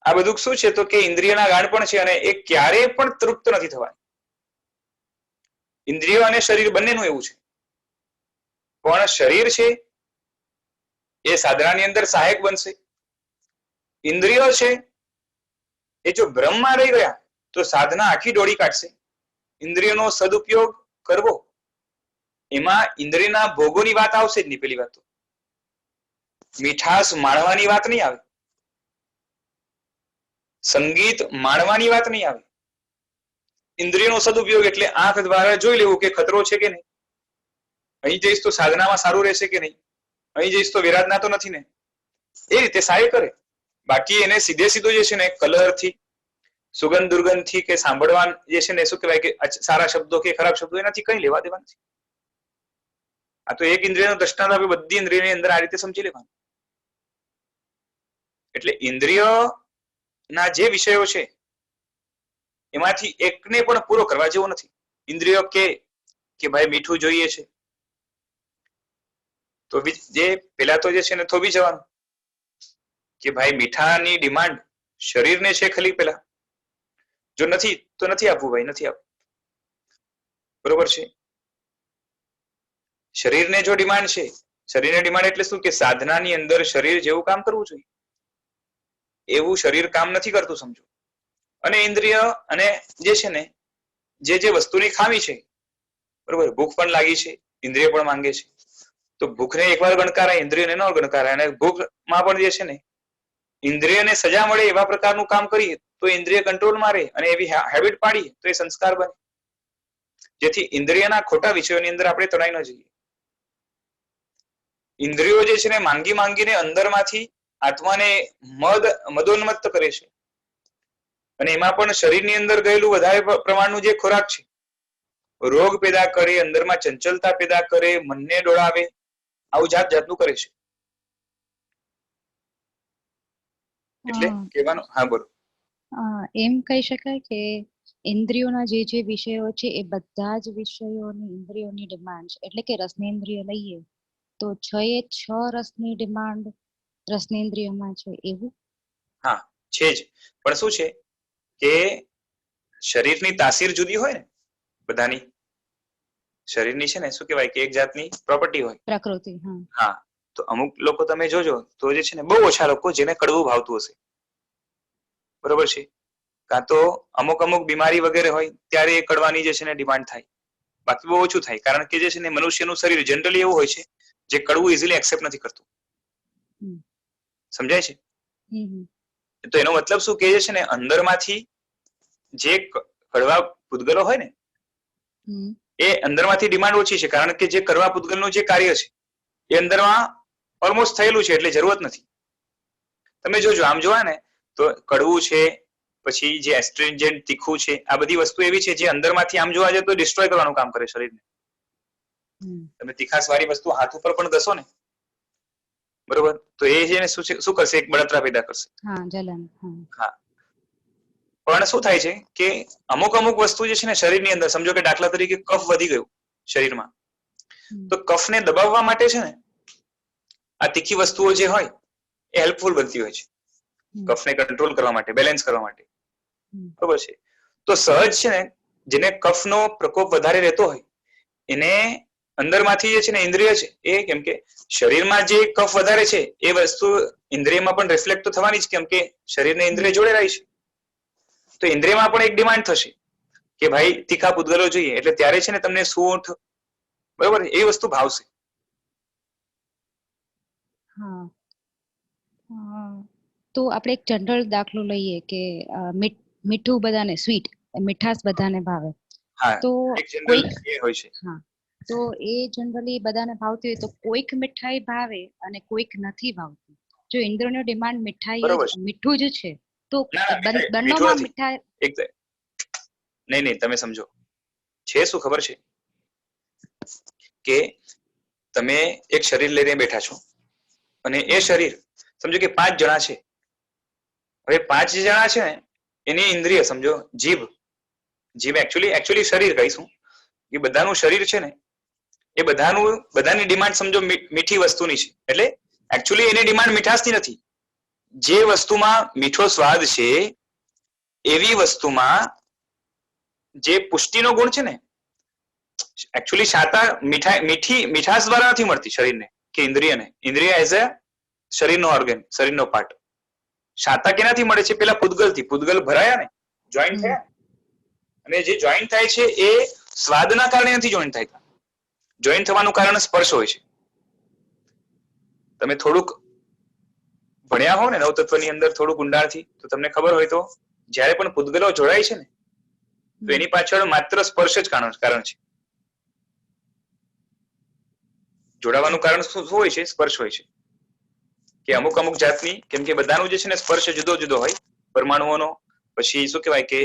આ બધું શું છે? તો કે ઇન્દ્રિયના ગાણ પણ છે, અને એ ક્યારેય પણ તૃપ્ત નથી થવાની. ઇન્દ્રિયો અને શરીર બંનેનું એવું છે. પણ શરીર છે એ સાધનાની અંદર સહાયક બનશે. ઇન્દ્રિયો છે એ જો ભ્રમમાં રહી ગયા તો સાધના આખી દોડી કાઢશે. ઇન્દ્રિયોનો સદુપયોગ કરવો, એમાં ઇન્દ્રિયના ભોગોની વાત આવશે જ નહીં. પેલી વાત તો મીઠાશ માણવાની વાત નહીં આવે, સંગીત માણવાની વાત નહીં આવે. ઇન્દ્રિયનો સદુપયોગ એટલે આંખ દ્વારા જોઈ લેવું કે ખતરો છે કે નહીં, અહીં જઈશ તો સાધનામાં સારું રહેશે કે નહીં, અહીં જઈશ તો વિરાધના તો નથી ને, એ રીતે સહાય કરે. બાકી એને સીધે સીધું જે છે ને કલર થી, સુગંધ દુર્ગંધ થી કે સાંભળવા જે છે ને શું કહેવાય કે સારા શબ્દો કે ખરાબ શબ્દો એનાથી કઈ લેવા દેવા નથી. આ તો એક ઇન્દ્રિયનો દ્રષ્ટાંત આપે, બધી ઇન્દ્રિયની અંદર આ રીતે સમજી લેવાનું. એટલે ઇન્દ્રિય ના જે વિષયો છે એમાંથી એકને પણ પૂરો કરવા જેવો નથી. ઇન્દ્રિયો કે ભાઈ મીઠું જોઈએ છે તો જે પેલા તો જે છે ને થોભી જવાનું કે ભાઈ મીઠાની ડિમાન્ડ શરીરને છે ખાલી પેલા, જો નથી તો નથી આપવું ભાઈ, નથી આપવું. બરોબર છે. શરીરને જો ડિમાન્ડ છે, શરીરને ડિમાન્ડ એટલે શું કે સાધનાની અંદર શરીર જેવું કામ કરવું જોઈએ એવું શરીર કામ નથી કરતું સમજો. અને ઇન્દ્રિય અને જે છે ને જે વસ્તુની ખામી છે, બરોબર, ભૂખ પણ લાગી છે, ઇન્દ્રિય પણ માંગે છે, તો ભૂખને એકવાર ગણકારાય, ઇન્દ્રિયને ન ગણકારાય. અને ભૂખમાં પણ જે છે ને ઇન્દ્રિયને સજા મળે એવા પ્રકારનું કામ કરીએ તો ઇન્દ્રિય કંટ્રોલમાં રહે, અને એવી હેબિટ પાડીએ તો એ સંસ્કાર બને, જેથી ઇન્દ્રિયના ખોટા વિષયોની અંદર આપણે તણાઈ ન જઈએ. ઇન્દ્રિયો જે છે ને માંગી માંગીને અંદરમાંથી આત્માને મદોન્મત્ત કરે છે, અને એમાં પણ શરીરની અંદર ગયેલું વધારે પ્રમાણનું જે ખોરાક છે રોગ પેદા કરે, અંદરમાં ચંચલતા પેદા કરે, મનને ડોળાવે, આવું જાત જાતનું કરે છે. એટલે કહેવાનું, હા બોલો. એમ કહી શકાય કે ઇન્દ્રિયોના જે વિષયો છે એ બધા જ વિષયોની ઇન્દ્રિયોની ડિમાન્ડ છે. એટલે કે રસનેન્દ્રિય લઈએ તો 6 રસની ડિમાન્ડ રસનેન્દ્રિયોમાં છે, એવું? હા છે જ, પણ શું છે કે શરીરની તાસીર જુદી હોય ને બધાની. શરીરની છે ને શું કહેવાય કે એક જાતની પ્રોપર્ટી હોય, પ્રકૃતિ. હા, તો અમુક લોકો તમે જોજો તો જે છે ને બહુ ઓછા લોકો જેને કડવું ભાવતું હશે, બરોબર છે. કાં તો અમુક બીમારી વગેરે હોય ત્યારે એ કડવાની જે છે ને ડિમાન્ડ થાય, બાકી બહુ ઓછું થાય. કારણ કે જે છે ને મનુષ્યનું શરીર જનરલી એવું હોય છે જે કડવું ઇઝીલી એક્સેપ્ટ નથી કરતું. સમજાય છે? તો એનો મતલબ શું કે છે ને અંદરમાંથી જે કડવા પૂતગલો હોય ને એ અંદરમાંથી ડિમાન્ડ ઓછી છે, કારણ કે જે કડવા પૂતગલનું જે કાર્ય છે એ અંદરમાં ઓલમોસ્ટ થયેલું છે, એટલે જરૂરત નથી. તમે જોજો, આમ જોવા ને તો કડવું છે, પછી જે એસ્ટ્રિન્જન્ટ તીખું છે, આ બધી વસ્તુ એવી છે જે અંદરમાંથી આમ જોવા જાય તો ડિસ્ટ્રોય કરવાનું કામ કરે શરીરને. તમે તીખાસ વાળી વસ્તુ હાથ ઉપર પણ ઘસો ને, બરોબર, તો એ છે ને શું કરશે, એક બળતરા પેદા કરશે. હા, પણ શું થાય છે કે અમુક વસ્તુ જે છે ને શરીરની અંદર, સમજો કે દાખલા તરીકે કફ વધી ગયું શરીરમાં, તો કફને દબાવવા માટે છે ને આ તીખી વસ્તુઓ જે હોય એ હેલ્પફુલ બનતી હોય છે, કફને કંટ્રોલ કરવા માટે, બેલેન્સ કરવા માટે, બરોબર છે. તો સહજ છે ને જેને કફનો પ્રકોપ વધારે રહેતો હોય એને અંદરમાંથી જે છે ને ઇન્દ્રિય છે એ, કેમ કે શરીરમાં જે કફ વધારે છે એ વસ્તુ ઇન્દ્રિયમાં પણ રિફ્લેક્ટ તો થવાની જ, કેમ કે શરીરને ઇન્દ્રિય જોડેલાય છે. તો ઇન્દ્રિયમાં પણ એક ડિમાન્ડ થશે કે ભાઈ તીખા પૂતગલો જોઈએ, એટલે ત્યારે છે ને તમને સૂંઠ, બરોબર, એ વસ્તુ ભાવશે. તો આપણે એક જનરલ દાખલો લઈએ કે મીઠું બધાને, સ્વીટ મીઠાશ બધાને ભાવે. તો કોઈક હોય છે, તો એ જનરલી બધાને ભાવતી હોય તો કોઈક મીઠાઈ ભાવે અને કોઈક નથી ભાવતી. જો ઇન્દ્રિયોની ડિમાન્ડ મીઠાઈ મીઠું જ છે તો બંનેમાં મીઠાઈ નહીં, તમે સમજો છે શું ખબર છે કે તમે એક શરીર લઈને બેઠા છો અને એ શરીર સમજો કે 5 જણા છે. હવે 5 જણા છે ને એની ઇન્દ્રિય સમજો જીભ એકચ્યુઅલી શરીર કહીશું કે બધાનું શરીર છે ને એ બધાની ડિમાન્ડ સમજો મીઠી વસ્તુની છે, એટલે એકચ્યુઅલી એની ડિમાન્ડ મીઠાશની નથી. જે વસ્તુમાં મીઠો સ્વાદ છે એવી વસ્તુમાં જે પુષ્ટિનો ગુણ છે ને, એકચ્યુઅલી શાતા મીઠાશ દ્વારા નથી મળતી શરીરને કે ઇન્દ્રિયને. ઇન્દ્રિય એઝ અ શરીરનો ઓર્ગન, શરીરનો પાર્ટ. શાતા કેનાથી મળે છે? પેલા પૂતગલથી. પૂતગલ ભરાયા ને, જોઈન્ટ થયા, અને જે જોઈન્ટ થાય છે એ સ્વાદના કારણે નથી જોઈન્ટ થાય. જોઈન્ટ થવાનું કારણ સ્પર્શ હોય છે. તમે થોડુંક ભણ્યા હો ને નવતત્વની અંદર થોડુંક ઊંડાણથી, તો તમને ખબર હોય તો જ્યારે પણ પૂતગલો જોડાય છે ને તો એની પાછળ માત્ર સ્પર્શ જ કારણ છે. જોડાવાનું કારણ શું હોય છે? સ્પર્શ હોય છે. કે અમુક અમુક જાતની, કેમ કે બધાનું જે છે ને સ્પર્શ જુદો જુદો હોય, પરમાણુઓનો, પછી શું કહેવાય કે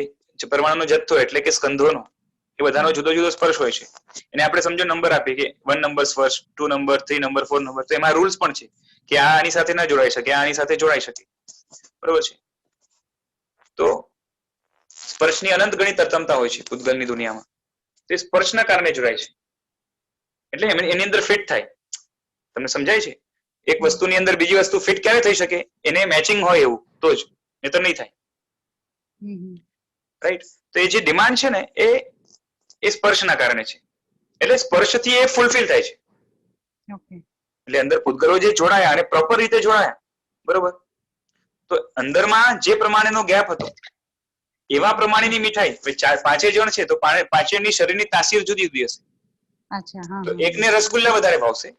પરમાણુનો જથ્થો એટલે કે સ્કંધોનો, એ બધાનો જુદો જુદો સ્પર્શ હોય છે. એને આપણે સમજો નંબર આપીએ કે 1 નંબર સ્પર્શ, 2 નંબર, 3 નંબર, 4 નંબર, તો એમાં રૂલ્સ પણ છે કે આ આની સાથે ના જોડાઈ શકે, આ આની સાથે જોડાઈ શકે, બરોબર છે. તો સ્પર્શની અનંત ગણી તરતમતા હોય છે પૂતગલની દુનિયામાં, તે સ્પર્શના કારણે જોડાય છે, એટલે એની અંદર ફિટ થાય. તમને સમજાય છે? એક વસ્તુની અંદર બીજી વસ્તુ ફિટ ક્યારે થઈ શકે? એને મેચિંગ હોય એવું તો જ, નહીતર નહીં થાય. રાઈટ? તો એ જે ડિમાન્ડ છે ને એ સ્પર્શના કારણે છે, એટલે સ્પર્શથી એ ફૂલફિલ થાય છે. એટલે અંદર પૂતગલો જે જોડાયા અને પ્રોપર રીતે જોડાયા, બરોબર, તો અંદરમાં જે પ્રમાણેનો ગેપ હતો એવા પ્રમાણેની મીઠાઈ, પાંચે જણ છે તો પાંચેયની શરીરની તાસીર જુદી જુદી હશે. તો એકને રસગુલ્લા વધારે ભાવશે,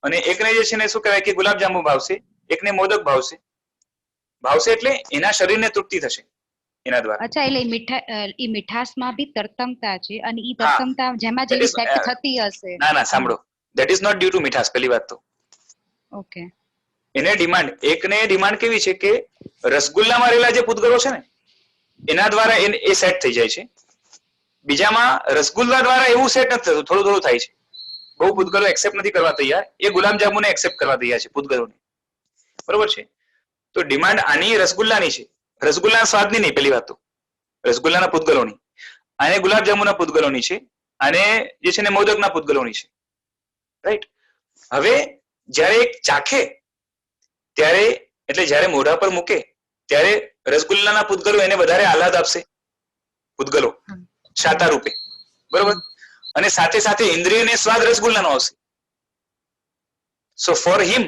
અને એકને જે છે ને શું કહેવાય કે ગુલાબજાંબુ ભાવશે, એકને મોદક ભાવશે એટલે એના શરીરને તૃપ્તિ થશે એના દ્વારા. અચ્છા, એટલે ઈ મીઠાશમાં બી તરતમતા છે, અને ઈ તરતમતા જેમાં જેવી સેટ થતી હશે. ના સાંભળો, that is not due to મીઠાશ. પહેલી વાત તો ઓકે, એને ડિમાન્ડ, એકને ડિમાન્ડ કેવી છે કે રસગુલ્લામાં રહેલા જે પૂતગલો છે ને એના દ્વારા એ સેટ થઈ જાય છે. બીજામાં રસગુલ્લા દ્વારા એવું સેટ નથી થતું, થોડું થોડું થાય છે. બહુ પૂતગલો એક્સેપ્ટ નથી કરવા તૈયાર, એ ગુલાબજાંબુને એક્સેપ્ટ કરવા તૈયાર છે પૂતગલોને, બરોબર છે. તો ડિમાન્ડ આની રસગુલ્લાની છે, રસગુલ્લાના સ્વાદની નહીં, પહેલી વાત તો રસગુલ્લાના પૂતગલોની, આને ગુલાબજાંબુના પૂતગલોની છે, અને જે છે ને મોદકના પૂતગલોની છે. રાઈટ? હવે જ્યારે એક ચાખે ત્યારે, એટલે જ્યારે મોઢા પર મૂકે ત્યારે રસગુલ્લાના પૂતગલો એને વધારે આહલાદ આપશે, પૂતગલો શાતા રૂપે, બરોબર, અને સાથે સાથે ઇન્દ્રિયને સ્વાદ રસગુલ્લાનો આવશે. સો ફોર હિમ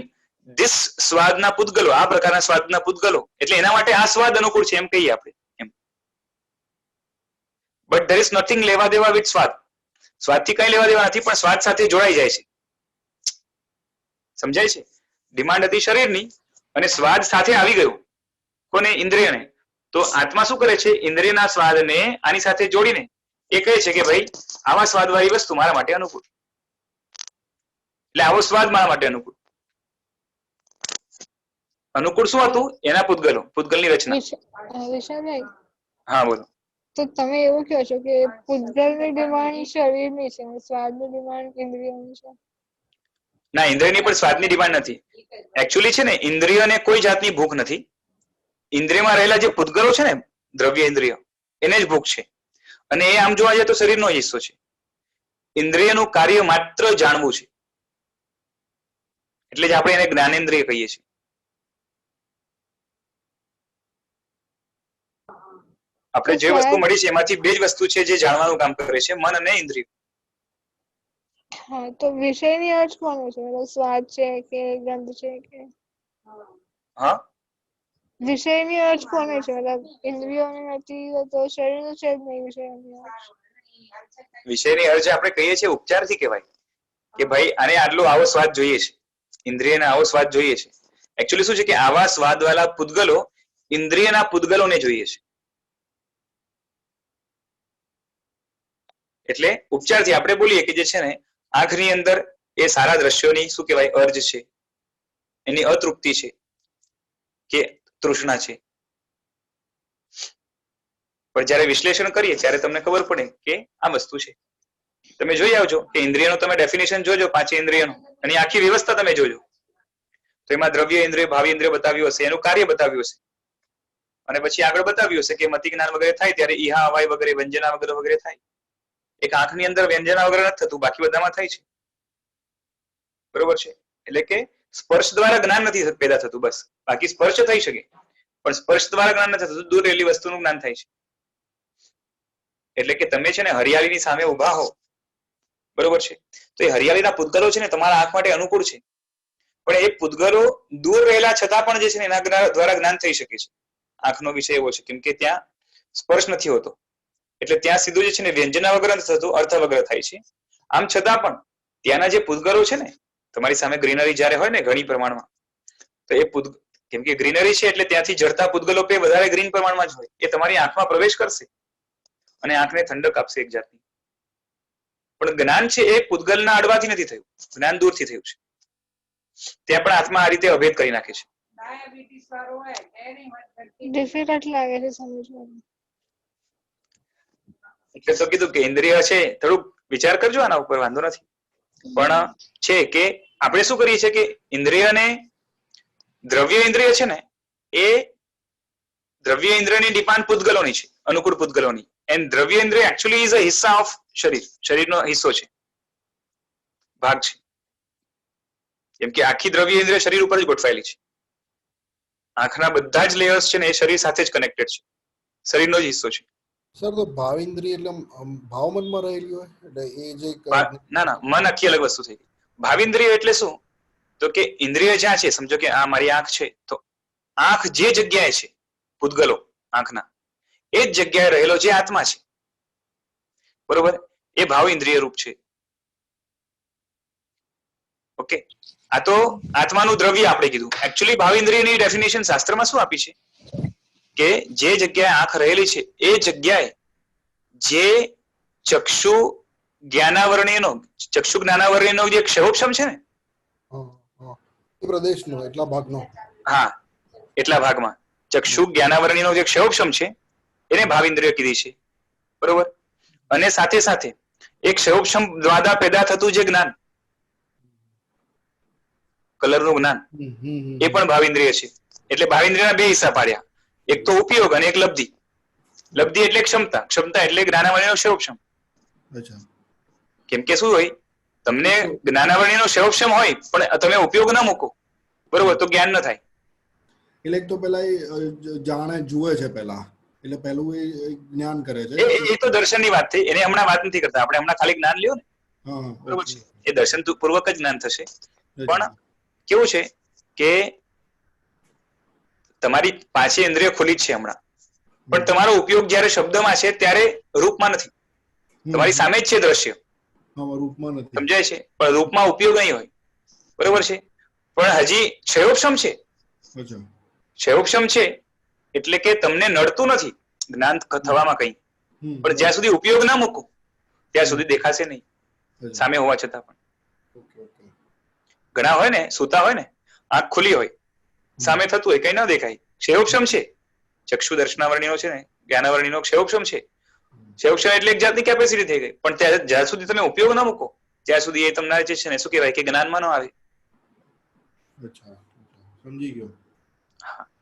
ધીસ સ્વાદના પૂતગલો, આ પ્રકારના સ્વાદના પૂતગલો, એટલે એના માટે આ સ્વાદ અનુકૂળ છે એમ કહીએ આપણે એમ. બટ ધેર ઇઝ નથિંગ લેવા દેવા વિથ સ્વાદ, સ્વાદથી કઈ લેવા દેવા નથી, પણ સ્વાદ સાથે જોડાઈ જાય છે. સમજાય છે? ડિમાન્ડ હતી શરીરની અને સ્વાદ સાથે આવી ગયું, કોને? ઇન્દ્રિયને. તો આત્મા શું કરે છે? ઇન્દ્રિયના સ્વાદને આની સાથે જોડીને એ કહે છે કે ભાઈ આવા સ્વાદવાળી વસ્તુ મારા માટે અનુકૂળ, એટલે આવો સ્વાદ મારા માટે અનુકૂળ. અનુકૂળ શું હતું? એના પૂતગલો, પૂતગલની રચના. વિશાલભાઈ, હા બોલો. તો તમે એવું કહો છો કે પૂતગલની ડિમાન્ડ શરીરની છે, સ્વાદની ડિમાન્ડ ઇન્દ્રિયોની છે? ના, ઇન્દ્રિયની પણ સ્વાદની ડિમાન્ડ નથી. એકચ્યુઅલી છે ને ઇન્દ્રિયોને કોઈ જાતની ભૂખ નથી. ઇન્દ્રિયમાં રહેલા જે પૂતગલો છે ને, દ્રવ્ય ઇન્દ્રિય, એને જ ભૂખ છે. અને એ આમ જોવા જાય તો શરીરનો હિસ્સો છે. ઇન્દ્રિયનું કાર્ય માત્ર જાણવું છે, એટલે જ આપણે એને જ્ઞાનેન્દ્રિય કહીએ છીએ. આપણે જે વસ્તુ મળી છે એમાંથી બે જ વસ્તુ છે જે જાણવાનું કામ કરે છે, મન અને ઇન્દ્રિય. હા, તો વિષયની અર્થ કોનો છે? સ્વાદ છે કે ગંધ છે કે? હા, વિષયની અર્થ કોને છે? ઇન્દ્રિયોની નથી તો શરીરનું છે જ નહીં વિષયની અર્થ. વિષયની અર્થ આપણે કહીએ છીએ ઉપચારથી કહેવાય કે ભાઈ આને આવો સ્વાદ જોઈએ છે, ઇન્દ્રિયને આવો સ્વાદ જોઈએ છે. એકચ્યુઅલી શું છે કે આવા સ્વાદવાળા પૂતગલો ઇન્દ્રિયના પૂતગલોને જોઈએ છે. એટલે ઉપચારથી આપણે બોલીએ કે જે છે ને આંખની અંદર એ સારા દ્રશ્યોની શું કહેવાય અર્જ છે, એની અતૃપ્તિ છે કે તૃષ્ણા છે. પણ જ્યારે વિશ્લેષણ કરીએ ત્યારે તમને ખબર પડે કે આ વસ્તુ છે. તમે જોઈ આવજો કે ઇન્દ્રિયનું તમે ડેફિનેશન જોજો, પાંચે ઇન્દ્રિયનું, અને આખી વ્યવસ્થા તમે જોજો તો એમાં દ્રવ્ય ઇન્દ્રિય, ભાવી ઇન્દ્રિય બતાવ્યું હશે, એનું કાર્ય બતાવ્યું હશે, અને પછી આગળ બતાવ્યું હશે કે મતિ જ્ઞાન વગેરે થાય ત્યારે ઈહા અવાય વગેરે વ્યંજના વગેરે થાય. એક આંખની અંદર વ્યંજના વગેરે નથી થતું, બાકી બધામાં થાય છે, બરોબર છે. એટલે કે સ્પર્શ દ્વારા જ્ઞાન નથી પેદા થતું, બસ. બાકી સ્પર્શ થઈ શકે પણ સ્પર્શ દ્વારા જ્ઞાન નથી થતું, દૂર રહેલી વસ્તુનું જ્ઞાન થાય છે. એટલે કે તમે છે ને હરિયાળીની સામે ઉભા હો, બરોબર છે, તો એ હરિયાળીના પૂતગલો છે ને તમારા આંખ માટે અનુકૂળ છે, પણ એ પૂતગલો દૂર રહેલા છતાં પણ જે છે ને એના દ્વારા જ્ઞાન થઈ શકે છે. આંખનો વિષય એવો છે કેમ કે ત્યાં સ્પર્શ નથી હોતો, એટલે ત્યાં સીધું જે છે ને વ્યંજના વગર નથી થતું, અર્થ વગર થાય છે. આમ છતાં પણ ત્યાંના જે પૂતગલો છે ને, તમારી સામે ગ્રીનરી જ્યારે હોય ને ઘણી પ્રમાણમાં, તો એ કેમ કે ગ્રીનરી છે એટલે ત્યાંથી જડતા પૂતગલો પે વધારે ગ્રીન પ્રમાણમાં જ હોય, એ તમારી આંખમાં પ્રવેશ કરશે અને આંખને ઠંડક આપશે એક જાતની. પણ જ્ઞાન છે એ પૂતગલના અડવાથી નથી થયું, જ્ઞાન દૂરથી થયું છે. ત્યાં પણ આત્મા આ રીતે અભેદ કરી નાખે છે. ડિફિકલ્ટ લાગે છે સમજવાનું. એટલે તો કીધું કે ઇન્દ્રિય છે, થોડુંક વિચાર કરજો આના ઉપર, વાંધો નથી. પણ છે કે આપણે શું કરીએ છીએ કે ઇન્દ્રિયને, દ્રવ્ય ઇન્દ્રિય છે ને એ દ્રવ્ય ઇન્દ્રિયની ડિમાન્ડ પૂતગલોની છે, અનુકૂળ પૂતગલોની. એન્ડ દ્રવ્ય ઇન્દ્રિય એકચ્યુઅલી ઇઝ અ હિસ્સા ઓફ શરીર, શરીરનો હિસ્સો છે, ભાગ છે. કેમ કે આખી દ્રવ્ય ઇન્દ્રિય શરીર ઉપર જ ગોઠવાયેલી છે. આંખના બધા જ લેયર્સ છે ને એ શરીર સાથે જ કનેક્ટેડ છે, શરીરનો જ હિસ્સો છે. સર તો ભાવેન્દ્રિય એટલે ભાવમનમાં રહેલી હોય એટલે એ જે ના ના, મન આખી અલગ વસ્તુ થઈ ગઈ. ભાવેન્દ્રિય એટલે શું? તો કે ઇન્દ્રિય જ્યાં છે, સમજો કે આ મારી આંખ છે, તો આંખ જે જગ્યાએ છે, પૂતગલો આંખના એ જ જગ્યાએ રહેલો જે આત્મા છે, બરોબર, એ ભાવ ઇન્દ્રિય રૂપ છે. ઓકે, આ તો આત્માનું દ્રવ્ય આપણે કીધું. એકચ્યુઅલી ભાવ ઇન્દ્રિયની ડેફિનેશન શાસ્ત્રમાં શું આપી છે કે જે જગ્યાએ આંખ રહેલી છે એ જગ્યાએ જે ચક્ષુ જ્ઞાનાવરણીયનો જે ક્ષયોક્ષમ છે ને, એ પ્રદેશનો એટલા ભાગનો, હા એટલા ભાગમાં ચક્ષુ જ્ઞાનાવરણીનો જે ક્ષયોક્ષમ છે એને ભાવિન્દ્રિય કીધી છે, બરોબર. અને સાથે સાથે એક ક્ષયોક્ષમ દ્વારા પેદા થતું જે જ્ઞાન, કલરનું જ્ઞાન, એ પણ ભાવિન્દ્રિય છે. એટલે ભાવિન્દ્રિયના બે હિસ્સા પાડ્યા, એક તો ઉપયોગ અને એક લબ્ધિ. લબ્ધિ એટલે ક્ષમતા, ક્ષમતા એટલે જ્ઞાનાવરણીનો ક્ષયોક્ષમ. કેમ કે શું હોય, તમને જ્ઞાનાવરણીનો ક્ષયોક્ષમ હોય પણ તમે ઉપયોગ ના મૂકો, બરોબર, તો જ્ઞાન ન થાય. એટલે તો પેલા જાણે જુએ છે પેલા, એટલે પેલું એ જ્ઞાન કરે છે. એ તો દર્શનની વાત થઈ, એને હમણાં વાત નથી કરતા આપણે, હમણાં ખાલી જ્ઞાન લ્યો ને, બરોબર છે, એ દર્શન પૂર્વક જ જ્ઞાન થશે. પણ કેવું છે કે તમારી પાછી ઇન્દ્રિય ખુલી જ છે હમણાં, પણ તમારો ઉપયોગ જયારે શબ્દમાં છે ત્યારે રૂપમાં નથી, તમારી સામે જ છે દ્રશ્ય, રૂપમાં નથી, સમજાય છે, પણ રૂપમાં ઉપયોગ નહીં હોય, બરોબર છે. પણ હજી ક્ષયોક્ષમ છે, ક્ષયોક્ષમ છે એટલે કે તમને નડતું નથી જ્ઞાન થવામાં કઈ, પણ જ્યાં સુધી ઉપયોગ ના મૂકો ત્યાં સુધી દેખાશે નહીં, સામે હોવા છતાં પણ. ઘણા હોય ને, સૂતા હોય ને, આંખ ખુલ્લી હોય, સામે થતું હોય, કઈ ના દેખાય, ક્ષયોક્ષમ છે, ચક્ષુ દર્શનાવરણીનો છે ને જ્ઞાનાવરણીનો ક્ષયોક્ષમ છે. ક્ષયોક્ષમ એટલે એક જાતની કેપેસિટી થઈ ગઈ, પણ જ્યાં સુધી તમે ઉપયોગ ના મૂકો ત્યાં સુધી એ તમને જે છે ને શું કહેવાય કે જ્ઞાનમાં ન આવે. સમજી ગયો.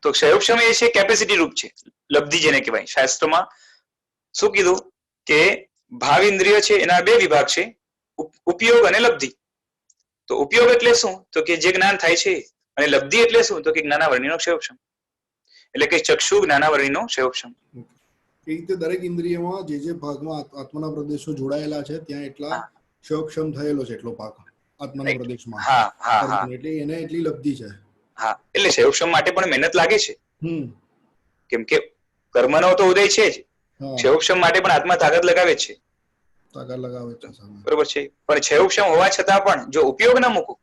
તો ક્ષયોક્ષમ એ છે કેપેસિટી રૂપ છે, લબ્ધિ જેને કહેવાય. શાસ્ત્રમાં શું કીધું કે ભાવ ઇન્દ્રિય છે એના બે વિભાગ છે, ઉપયોગ અને લબ્ધિ. તો ઉપયોગ એટલે શું, તો કે જે જ્ઞાન થાય છે, અને લબ્ધિ એટલે શું, તો કે જ્ઞાનાવરણીનો ક્ષયોક્ષમ, એટલે કે ચક્ષુ જ્ઞાનાવરણીનો ક્ષયોક્ષમ. એ રીતે દરેક ઇન્દ્રિયમાં જે ભાગમાં આત્માના પ્રદેશો જોડાયેલા છે ત્યાં એટલા ક્ષયોક્ષમ થયેલો છે, એટલો ભાગ આત્માના પ્રદેશમાં. હા હા હા, એટલે એને એટલી લબ્ધિ છે. હા, એટલે ક્ષયોક્ષમ માટે પણ મહેનત લાગે છે, કેમ કે કર્મનો તો ઉદય છે જ, ક્ષયોક્ષમ માટે પણ આત્મા તાકાત લગાવે છે, બરોબર છે. પણ ક્ષયોક્ષમ હોવા છતાં પણ જો ઉપયોગ ના મૂકો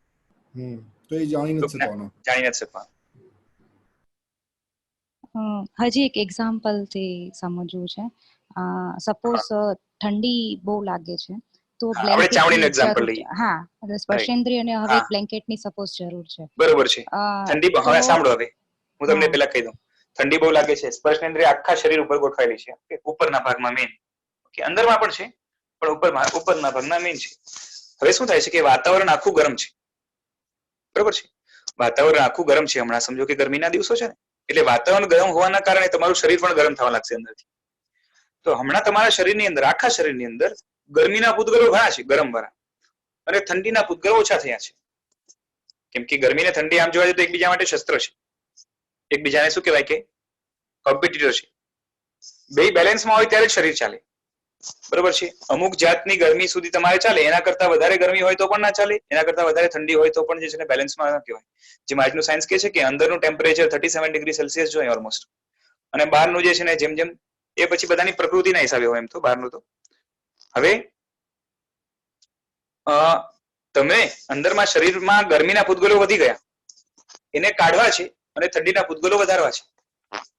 તો એ જાણી નથી શકવાનો. હજી એક એક્ઝામ્પલ થી સમજવું છે. સપોઝ ઠંડી બહુ લાગે છે તો હા, સ્પર્શેન્દ્રિયને હવે બ્લેન્કેટની સપોઝ જરૂર છે, બરોબર છે. ઠંડી, હવે સાંભળો, હવે હું તમને પેલા કહી દઉં. ઠંડી બહુ લાગે છે, સ્પર્શેન્દ્રિય આખા શરીર ઉપર ગોઠવાયેલી છે, ઉપરના ભાગમાં મેઇન, અંદરમાં પણ છે પણ ઉપરના ભાગમાં મેઇન છે. હવે શું થાય છે કે વાતાવરણ આખું ગરમ છે, બરોબર છે, વાતાવરણ આખું ગરમ છે. હમણાં સમજો કે ગરમીના દિવસો છે ને, એટલે વાતાવરણ ગરમ હોવાના કારણે તમારું શરીર પણ ગરમ થવા લાગશે અંદરથી. તો હમણાં તમારા શરીરની અંદર, આખા શરીરની અંદર ગરમીના પૂતગલો ઘણા છે, ગરમ વાળા, અને ઠંડીના પૂતગલો ઓછા થયા છે. કેમ કે ગરમી ને ઠંડી આમ જોવા જઈએ તો એકબીજા માટે શસ્ત્ર છે, એકબીજાને શું કહેવાય કે કોમ્પિટિટર છે. બે બેલેન્સમાં હોય ત્યારે જ શરીર ચાલે, બરોબર છે. અમુક જાતની ગરમી સુધી તમારે ચાલે, એના કરતા વધારે ગરમી હોય તો પણ ના ચાલે, એના કરતા વધારે ઠંડી હોય તો પણ જે છે બેલેન્સમાં ના કહેવાય. જેમ આજનું સાયન્સ કહે છે કે અંદરનું ટેમ્પરેચર 37 ડિગ્રી સેલ્સિયસ જોઈએ ઓલમોસ્ટ, અને બહારનું જે છે ને જેમ જેમ એ પછી બધાની પ્રકૃતિના હિસાબે હોય એમ તો બહારનું તો. હવે તમે અંદરમાં શરીરમાં ગરમીના પૂતગલો વધી ગયા, એને કાઢવા છે અને ઠંડીના પૂતગલો વધારવા છે,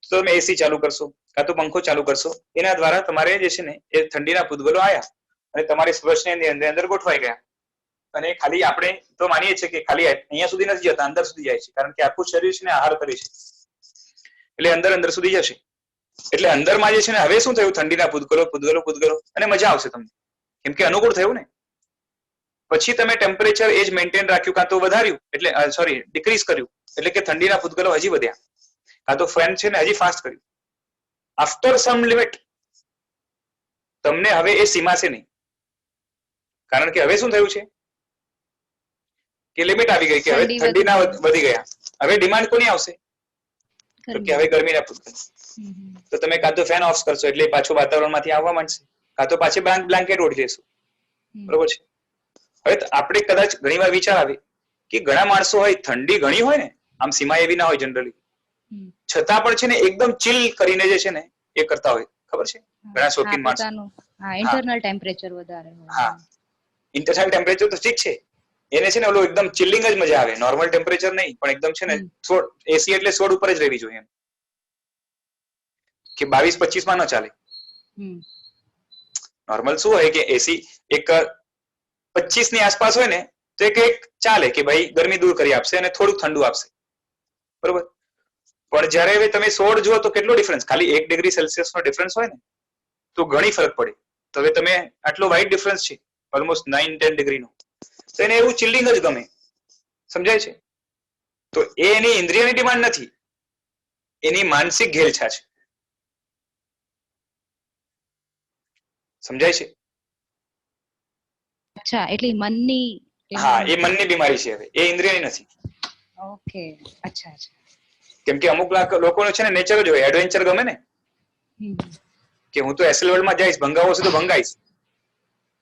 તો તમે એસી ચાલુ કરશો કાં તો પંખો ચાલુ કરશો, એના દ્વારા તમારે જે છે ને એ ઠંડીના પૂતગલો આયા અને તમારી સ્પર્શની અંદર ગોઠવાઈ ગયા. અને ખાલી આપણે તો માનીએ છીએ કે ખાલી અહીંયા સુધી નથી જતા, અંદર સુધી જાય છે, કારણ કે આખું શરીર છે ને આહાર કરે છે, એટલે અંદર સુધી જશે. એટલે અંદરમાં જે છે ને હવે શું થયું, ઠંડીના પૂદગલો અને મજા આવશે તમને, કેમ કે અનુકૂળ થયું ને. પછી તમે ટેમ્પરેચર એ જ મેન્ટેન રાખ્યું, કાં તો વધાર્યું, એટલે ડિક્રીઝ કર્યું, એટલે કે ઠંડીના પૂદગલો હજી વધ્યા, કાં તો ફેન છે ને હજી ફાસ્ટ કર્યું. આફ્ટર સમ લિમિટ તમને હવે એ સીમાશે નહીં, કારણ કે હવે શું થયું છે કે લિમિટ આવી ગઈ, કે હવે ઠંડીના વધી ગયા. હવે ડિમાન્ડ કોની આવશે, તો કે હવે ગરમીના પૂદગલ. તો તમે કાં તો ફેન ઓફ કરશો એટલે પાછું વાતાવરણમાંથી આવવા માંડશે, કાં તો પાછી બ્લેન્કેટ ઓઢી લેશો. બરોબર છે. હવે આપણે કદાચ ઘણીવાર વિચાર આવે કે ઘણા માણસો હોય, ઠંડી ઘણી હોય ને, આમ સીમા એવી ના હોય જનરલી, છતાં પણ છે ને એકદમ ચીલ કરીને જે છે ને એ કરતા હોય, ખબર છે ઘણા શોખીન માણસો. ઇન્ટરનલ ટેમ્પરેચર વધારે હોય. હા, ઇન્ટરનલ ટેમ્પરેચર તો ઠીક છે, એને છે ને ઓલું એકદમ ચિલ્લિંગ જ મજા આવે, નોર્મલ ટેમ્પરેચર નહીં, પણ એકદમ છે ને એસી એટલે 16 ઉપર જ રહેવી જોઈએ, એમ કે 22-25 માં ન ચાલે. નોર્મલ શું હોય કે એસી એક 25 ની આસપાસ હોય ને તો એક ચાલે કે ભાઈ ગરમી દૂર કરી આપશે અને થોડુંક ઠંડુ આપશે, બરોબર. પણ જયારે હવે તમે 16 જુઓ તો કેટલો ડિફરન્સ, ખાલી 1 ડિગ્રી સેલ્સિયસ નો ડિફરન્સ હોય ને તો ઘણી ફરક પડે. તો હવે તમે આટલો વાઇડ ડિફરન્સ છે, ઓલમોસ્ટ 9-10 ડિગ્રીનો, તો એને એવું ચિલ્લિંગ જ ગમે, સમજાય છે. તો એ એની ઇન્દ્રિયની ડિમાન્ડ નથી, એની માનસિક ઘેલછા છે, સમજાય છે. અચ્છા, એટલે મનની. હા, એ મનની બીમારી છે, હવે એ ઇન્દ્રિયની નથી. ઓકે, અચ્છા. કેમ કે અમુક લોકોને છે ને નેચર જ હોય, એડવેન્ચર ગમે ને, કે હું તો એસેલ વર્લ્ડમાં જઈશ, ભંગાવો છે તો ભંગાઈશ,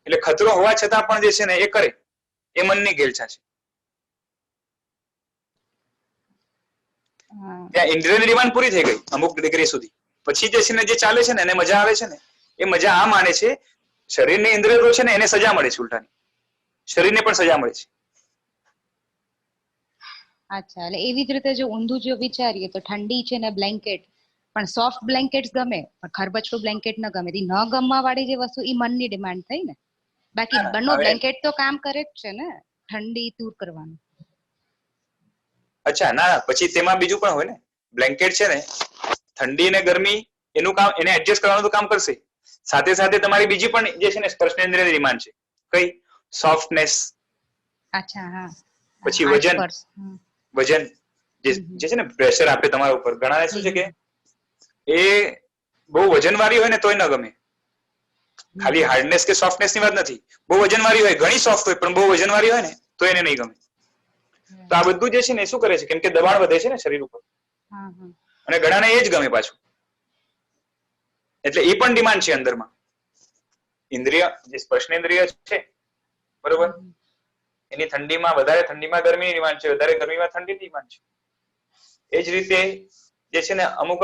એટલે ખતરો હોવા છતાં પણ જે છે ને એ કરે, એ મનની ઘેલછા છે. ત્યાં ઇન્દ્રિયની ડિમાન્ડ પૂરી થઈ ગઈ અમુક ડિગ્રી સુધી, પછી જે છે ને જે ચાલે છે ને એને મજા આવે છે ને, એ મજા આ માને છે. શરીરની ઇન્દ્રિયો છે ને એને સજા મળે છે, ઉલટાની શરીરને પણ સજા મળે છે. અચ્છા, એટલે એવી જ રીતે જો ઊંધું જો વિચારીએ તો ઠંડી છે ને બ્લેન્કેટ, પણ સોફ્ટ બ્લેન્કેટ ગમે, પણ ખરબચડું બ્લેન્કેટ ન ગમે. ન ગમવા વાળી જે વસ્તુ એ મનની ડિમાન્ડ થઈ ને. બાકી બંને બ્લેન્કેટ તો કામ કરે જ છે ને ઠંડી દૂર કરવાનું. અચ્છા, ના, પછી તેમાં બીજું પણ હોય ને, બ્લેન્કેટ છે ને ઠંડી અને ગરમી એનું કામ, એને એડજસ્ટ કરવાનું તો કામ કરશે, સાથે સાથે તમારી બીજી પણ જે છે ને સ્પર્શેન્દ્રિયની ડિમાન્ડ છે, કઈ સોફ્ટનેસ. અચ્છા, હા. પછી વજન જે છે ને પ્રેશર આપે તમારા ઉપર. ઘણાને શું છે કે એ બહુ વજનવાળી હોય ને તોય ન ગમે, ખાલી હાર્ડનેસ કે સોફ્ટનેસ ની વાત નથી, બહુ વજનવાળી હોય, ઘણી સોફ્ટ હોય પણ બહુ વજનવાળી હોય ને તો એને નહીં ગમે. તો આ બધું જે છે ને શું કરે છે, કેમ કે દબાણ વધે છે ને શરીર ઉપર, અને ઘણાને એ જ ગમે પાછું, એટલે એ પણ ડિમાન્ડ છે અંદરમાં. ઇન્દ્રિય જે સ્પર્શેન્દ્રિય છે, બરોબર, એની ઠંડીમાં વધારે, ઠંડીમાં ગરમીની ડિમાન્ડ છે, વધારે ગરમીમાં ઠંડીની ડિમાન્ડ છે. એ જ રીતે જે છે ને અમુક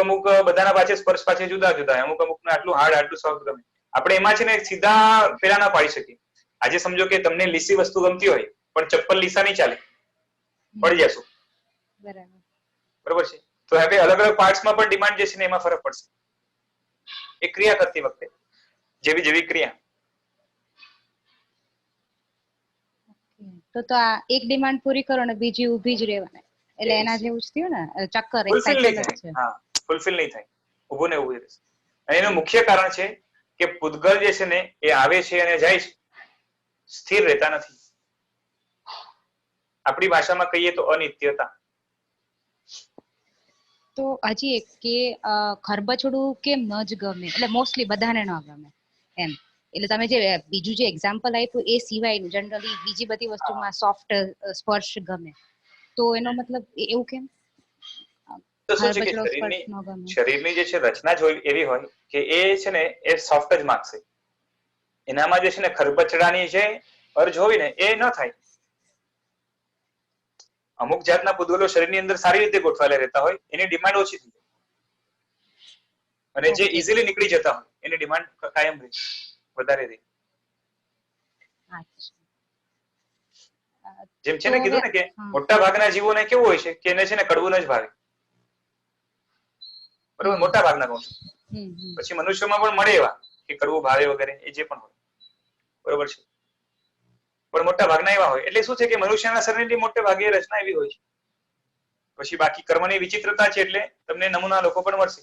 બધાના પાછળ સ્પર્શ પાછળ જુદા જુદા, અમુક ને આટલું હાર્ડ, આટલું સોફ્ટ ગમે. આપણે એમાં છે ને સીધા પેલા ના પાડી શકીએ. આજે સમજો કે તમને લીસી વસ્તુ ગમતી હોય પણ ચપ્પલ લીસા નહીં ચાલે, પડી જશો, બરોબર છે. તો હવે અલગ અલગ પાર્ટ્સમાં પણ ડિમાન્ડ જે છે ને એમાં ફરક પડશે, એ ક્રિયા કરતી વખતે જેવી ક્રિયા. તો આ એક ડિમાન્ડ પૂરી કરો ને બીજી ઊભી જ રહેવાના, એટલે એના જેવું જ થયું ને ચક્કર, એક સાયકલ જ છે. હા, ફૂલફિલ નહીં થાય, ઊભું ને ઊભું રહેશે. અને એનું મુખ્ય કારણ છે કે પૂદગલ જે છે ને એ આવે છે અને જાય છે, સ્થિર રહેતા નથી. આપણી ભાષામાં કહીએ તો અનિત્યતા. તો હજી એક કે ખરબચડું કેમ ન જ ગમે, એટલે મોસ્ટલી બધાને ન ગમે એમ. એટલે તમે જે બીજું જે એક્ઝામ્પલ આપ્યું એ સિવાય જનરલી બીજી બધી વસ્તુમાં સોફ્ટ સ્પર્શ ગમે, તો એનો મતલબ એવું કેમ? તો શું છે કે શરીરની જે છે રચના જ એવી હોય કે એ છે ને એ સોફ્ટ જ માંગશે. એનામાં જે છે ને ખરબચડાની જે અર્જ હોય ને એ ન થાય. અમુક જાતના પૂદગલો શરીરની અંદર સારી રીતે ગોઠવાયેલા રહેતા હોય, એની ડિમાન્ડ ઓછી થઈ જાય, અને જે ઇઝીલી નીકળી જતા હોય એની ડિમાન્ડ કાયમ રહે, વધારે રહે. જેમ છે ને કીધું ને કે મોટા ભાગના જીવોને કેવું હોય છે કે એને છે ને કડવું જ ભાવે, બરોબર, મોટા ભાગના કહું છું. પછી મનુષ્યોમાં પણ મળે એવા કે કડવું ભાવે વગેરે, એ જે પણ હોય. બરોબર છે, પણ મોટા ભાગના એવા હોય. એટલે શું છે કે મનુષ્યના શરીરની મોટે ભાગે રચના એવી હોય છે. પછી બાકી કર્મની વિચિત્રતા છે એટલે તમને નમૂના લોકો પણ મળશે.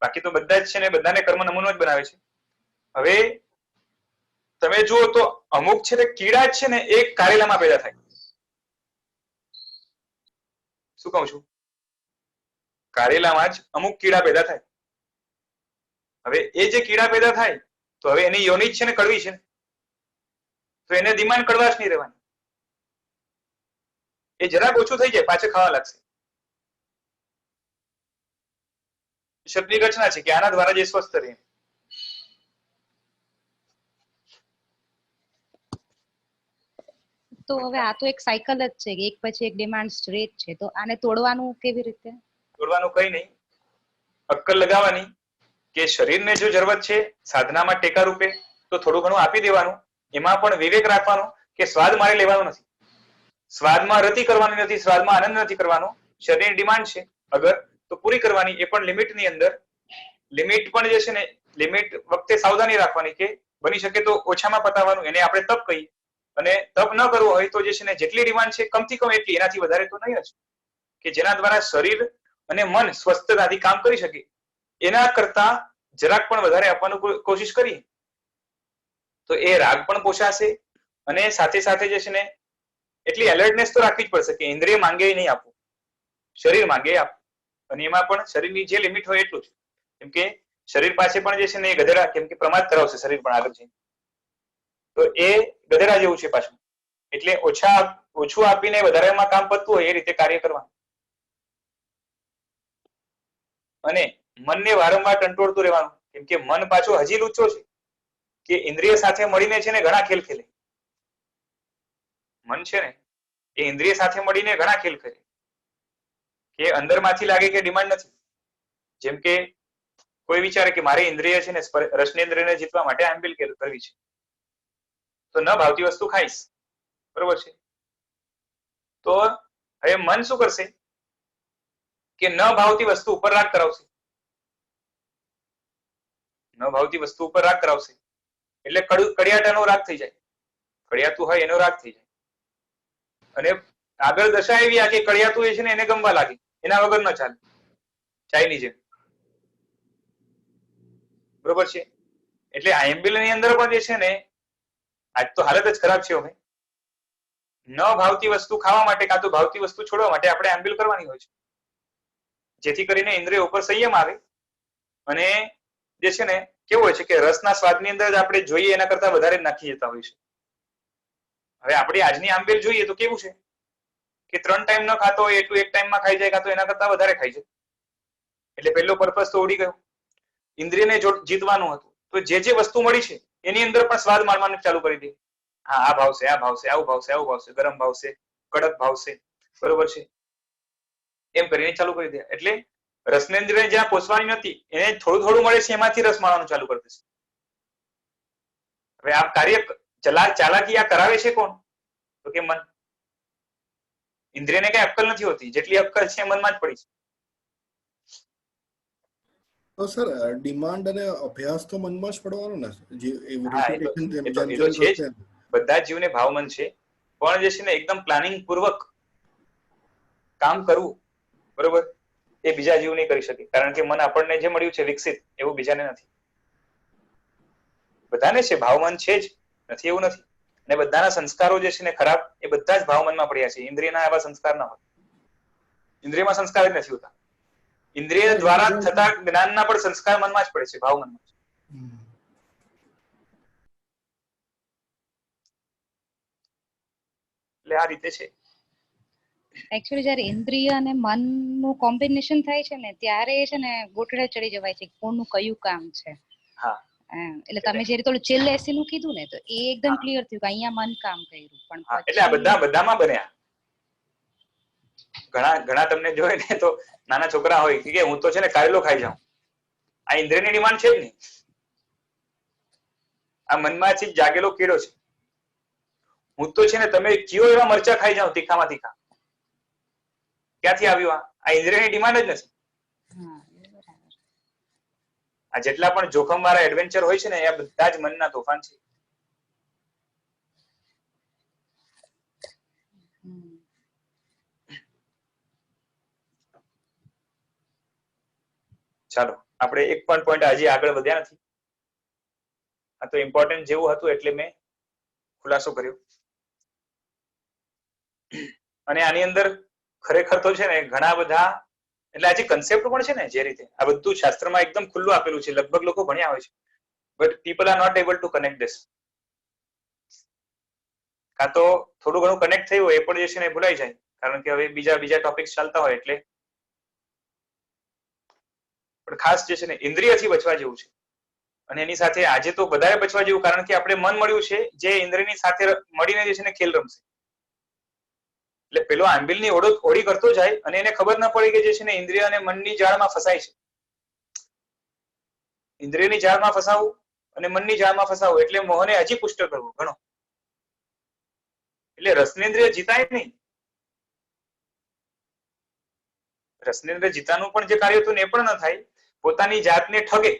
બાકી તો બધા જ છે ને બધાને કર્મ નમૂનો જ બનાવે છે. હવે તમે જુઓ તો અમુક છે તે કીડા જ છે ને એ કારેલામાં પેદા થાય. શું કહું છું? કારેલામાં જ અમુક કીડા પેદા થાય. હવે એ જે કીડા પેદા થાય તો હવે એની યોનિ છે ને કડવી છે, તો એને ડિમાન્ડ કડવાશ નહીં રહેવાની. એ જરાક ઓછું થઈ જાય પાછળ ખાવા લાગશે. શબ્દની રચના છે કે આના દ્વારા જે સ્વસ્થ રહે. તો હવે આ તો એક સાયકલ જ છે કે એક પછી એક ડિમાન્ડ રહે જ છે, તો આને તોડવાનું કેવી રીતે? તોડવાનું કઈ નહીં, અક્કલ લગાવવાની કે શરીરને જો જરૂરત છે સાધનામાં ટેકા રૂપે તો થોડું ઘણું આપી દેવાનું. એમાં પણ વિવેક રાખવાનો કે સ્વાદ મારે લેવાનો નથી, સ્વાદમાં રતિ કરવાની નથી, સ્વાદમાં આનંદ નથી કરવાનો. શરીરની ડિમાન્ડ છે અગર તો પૂરી કરવાની, એ પણ લિમિટની અંદર. લિમિટ પણ જે છે ને લિમિટ વખતે સાવધાની રાખવાની કે બની શકે તો ઓછામાં પતાવવાનું, એને આપણે તપ કહીએ. અને તપ ન કરવું હોય તો જે છે ને જેટલી ડિમાન્ડ છે કમથી કમ એટલી, એનાથી વધારે તો નહીં જ, કે જેના દ્વારા શરીર અને મન સ્વસ્થતાથી કામ કરી શકે. એના કરતા જરાક પણ વધારે આપવાનું કોશિશ કરીએ તો એ રાગ પણ પોષાશે અને સાથે સાથે જે છે ને એટલી એલર્ટનેસ તો રાખવી જ પડશે કે ઇન્દ્રિય માંગે નહીં આપવું, શરીર માંગે આપવું. અને એમાં પણ શરીરની જે લિમિટ હોય એટલું જ. કેમ કે શરીર પાસે પણ જે છે ને એ ગધેડા, કેમ કે પ્રમાદ કરાવશે શરીર પણ આગળ જઈને, તો એ ગધેડા જેવું છે પાછું. એટલે ઓછું આપીને વધારેમાં કામ પતતું હોય એ રીતે કાર્ય કરવાનું. અને મનને વારંવાર કંટ્રોલતું રહેવાનું, કેમ કે મન પાછો હજી લુચ્ચો છે કે ઇન્દ્રિય સાથે મળીને છે ને ઘણા ખેલ ખેલે. મન છે ને એ ઇન્દ્રિય સાથે મળીને ઘણા ખેલ ખેલે, કે અંદરમાંથી લાગે કે ડિમાન્ડ નથી. જેમ કે કોઈ વિચારે કે મારે ઇન્દ્રિય છે ને રસનેન્દ્રિયને જીતવા માટે આંબિલ કરવી છે, તો ન ભાવતી વસ્તુ ખાઈશ, બરોબર છે. તો હવે મન શું કરશે કે ન ભાવતી વસ્તુ ઉપર રાગ કરાવશે, ન ભાવતી વસ્તુ ઉપર રાગ કરાવશે. એટલે કડિયાટાનો રાગ થઈ જાય, કડિયાતું હોય એનો રાગ થઈ જાય. અને આગળ દશા એવી આ કે કડિયાતું એ છે ને એને ગમવા લાગે, એના વગર ન ચાલે, ચાયની જેમ, બરોબર છે. એટલે આંબિલ ની અંદર પણ જે છે ને આજ તો હાલત જ ખરાબ છે. હવે ન ભાવતી વસ્તુ ખાવા માટે કાં તો ભાવતી વસ્તુ છોડવા માટે આપણે આંબિલ કરવાની હોય છે, જેથી કરીને ઇન્દ્રિય ઉપર સંયમ આવે. અને જે છે ને કેવું હોય છે કે રસના સ્વાદની અંદર જ આપણે જોઈએ એના કરતા વધારે નાખી જતા હોય છે. હવે આપણી આજની આંબેલ જોઈએ તો કેવું છે કે 3 ટાઈમ ન ખાતો હોય એટલું એક ટાઈમમાં ખાઈ જાય, કાં તો એના કરતા વધારે ખાઈ જાય. એટલે પહેલો પર્પસ તો ઉડી ગયો. ઇન્દ્રિયને જીતવાનું હતું તો જે જે વસ્તુ મળી છે એની અંદર પણ સ્વાદ માણવાનું ચાલુ કરી દે. હા, આ ભાવશે, આ ભાવશે, આવું ભાવશે, આવું ભાવશે, ગરમ ભાવશે, કડક ભાવશે, બરોબર છે, એમ કરીને ચાલુ કરી દે. એટલે રસનેન્દ્રિય જ્યાં પોષવાની નથી એને થોડું થોડું મળે છે એમાંથી રસ માણવાનું ચાલુ કરી દેશે. હવે આ કાર્ય ચાલાકી આ કરાવે છે કોણ? તો કે મન. ઇન્દ્રિયને કઈ અક્કલ નથી હોતી, જેટલી અક્કલ છે મનમાં જ પડી છે. તો સર ડિમાન્ડ અને અભ્યાસ તો મનમાં જ પડવાનો ને, જે હા, એ તો છે જ. બધા જીવને ભાવમન છે, પણ જે છે ને એકદમ પ્લાનિંગ પૂર્વક કામ કરવું, બરોબર, એ બીજા જીવ નહીં કરી શકે. કારણ કે મન આપણને જે મળ્યું છે વિકસિત, એવું બીજાને નથી. બધાને છે, ભાવમન છે જ, નથી એવું નથી. અને બધાના સંસ્કારો જે છે ને ખરાબ, એ બધા જ ભાવમનમાં પડ્યા છે. ઇન્દ્રિયના એવા સંસ્કાર ના હોય, ઇન્દ્રિયમાં સંસ્કાર જ નથી હોતા. ઇન્દ્રિય દ્વારા થતા જ્ઞાનના પણ સંસ્કાર મનમાં જ પડે છે, ભાવમનમાં. એટલે આ રીતે છે. એકચ્યુઅલી જયારે ઇન્દ્રિય અને મન નું કોમ્બિનેશન થાય છે ને ત્યારે છે ને ગોઠડે ચડી જવાય છે કોનું કયું કામ છે. હા, એટલે તમે જે થોડું છેલ્લે એસી નું કીધું ને તો એ એકદમ ક્લિયર થયું કે અહીંયા મન કામ કર્યું. પણ એટલે આ બધામાં બન્યા. ઘણા તમને જોયે ને તો નાના છોકરા હોય કે હું તો છે ને કારેલો ખાઈ જાઉં, આ ઇન્દ્રિયની ડિમાન્ડ છે જ નહીં, આ મનમાંથી જાગેલો કીડો છે. હું તો છે ને તમે કયો એવા મરચા ખાઈ જાઉં તીખામાં તીખા, ક્યાંથી આવ્યું? આ ઇન્દ્રિયની ડિમાન્ડ જ નથી. આ જેટલા પણ જોખમ વાળા એડવેન્ચર હોય છે ને એ બધા જ મનના તોફાન છે. ચાલો આપણે એક પણ પોઈન્ટ હજી આગળ વધ્યા નથી. આ તો ઇમ્પોર્ટન્ટ જેવું હતું એટલે મેં ખુલાસો કર્યો. અને આની અંદર ખરેખર તો છે ને ઘણા બધા, એટલે આ જે કન્સેપ્ટ પણ છે ને, જે રીતે આ બધું શાસ્ત્રમાં એકદમ ખુલ્લું આપેલું છે, લગભગ લોકો ભણ્યા હોય છે, but people are not able to connect this. કાં તો થોડું ઘણું કનેક્ટ થયું હોય એ પણ જે છે ને ભૂલાઈ જાય, કારણ કે હવે બીજા ટોપિક્સ ચાલતા હોય એટલે. પણ ખાસ જે છે ને ઇન્દ્રિયથી બચવા જેવું છે. અને એની સાથે આજે તો વધારે બચવા જેવું, કારણ કે આપણે મન મળ્યું છે જે ઇન્દ્રિયની સાથે મળીને જે છે ને ખેલ રમશે. એટલે પેલો આંબિલની ઓળી કરતો જાય અને એને ખબર ના પડી કે જે છે ને ઇન્દ્રિય અને મનની જાળમાં ફસાય છે. ઇન્દ્રિયની જાળમાં ફસાવું અને મનની જાળમાં ફસાવું એટલે મોહને હજી પુષ્ટ કરવું ઘણો. એટલે રસનેન્દ્રિય જીતાય નહીં. રસનેન્દ્રિય જીતાનું પણ જે કાર્ય હતું ને એ પણ ન થાય. પોતાની જાતને ઠગે.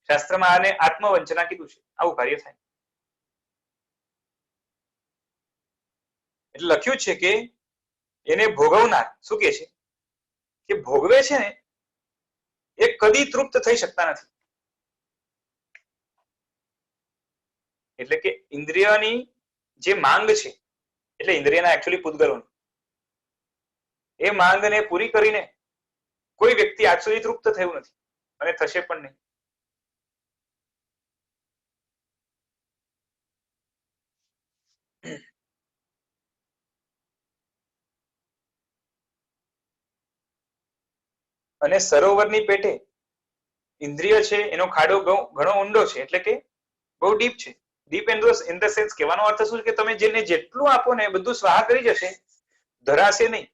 શાસ્ત્રમાં આને આત્મવંચના કીધું છે, આવું કાર્ય થાય. એટલે લખ્યું છે કે એને ભોગવનાર શું કે છે કે ભોગવે છે ને એ કદી તૃપ્ત થઈ શકતા નથી. એટલે કે ઇન્દ્રિયની જે માંગ છે, એટલે ઇન્દ્રિયના એકચ્યુઅલી પૂતગલોની, એ માંગને પૂરી કરીને કોઈ વ્યક્તિ આજ સુધી તૃપ્ત થયું નથી અને થશે પણ નહીં. અને સરોવરની પેટે ઇન્દ્રિય છે એનો ખાડો ઘણો ઊંડો છે, એટલે કે બહુ ડીપ છે. ડીપ ઇન ધ સેન્સ કહેવાનો અર્થ શું છે કે તમે જેને જેટલું આપો ને બધું સ્વાહા કરી જશે, ધરાશે નહીં.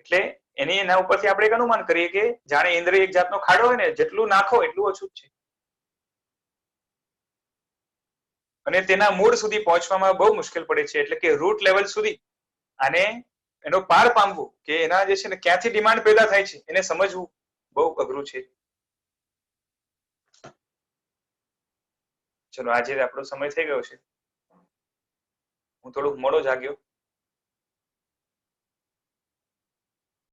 એટલે એના ઉપરથી આપણે એક અનુમાન કરીએ કે જાણે ઇન્દ્રિય એક જાતનો ખાડો હોય ને, જેટલું નાખો એટલું ઓછું જ છે. અને તેના મૂળ સુધી પહોંચવામાં બહુ મુશ્કેલ પડે છે, એટલે કે રૂટ લેવલ સુધી આને એનો પાર પામવું, કે એના જે છે ને ક્યાંથી ડિમાન્ડ પેદા થાય છે એને સમજવું બહુ અઘરું છે. ચલો આજે આપણો સમય થઈ ગયો છે. હું થોડુંક મોડો જાગ્યો.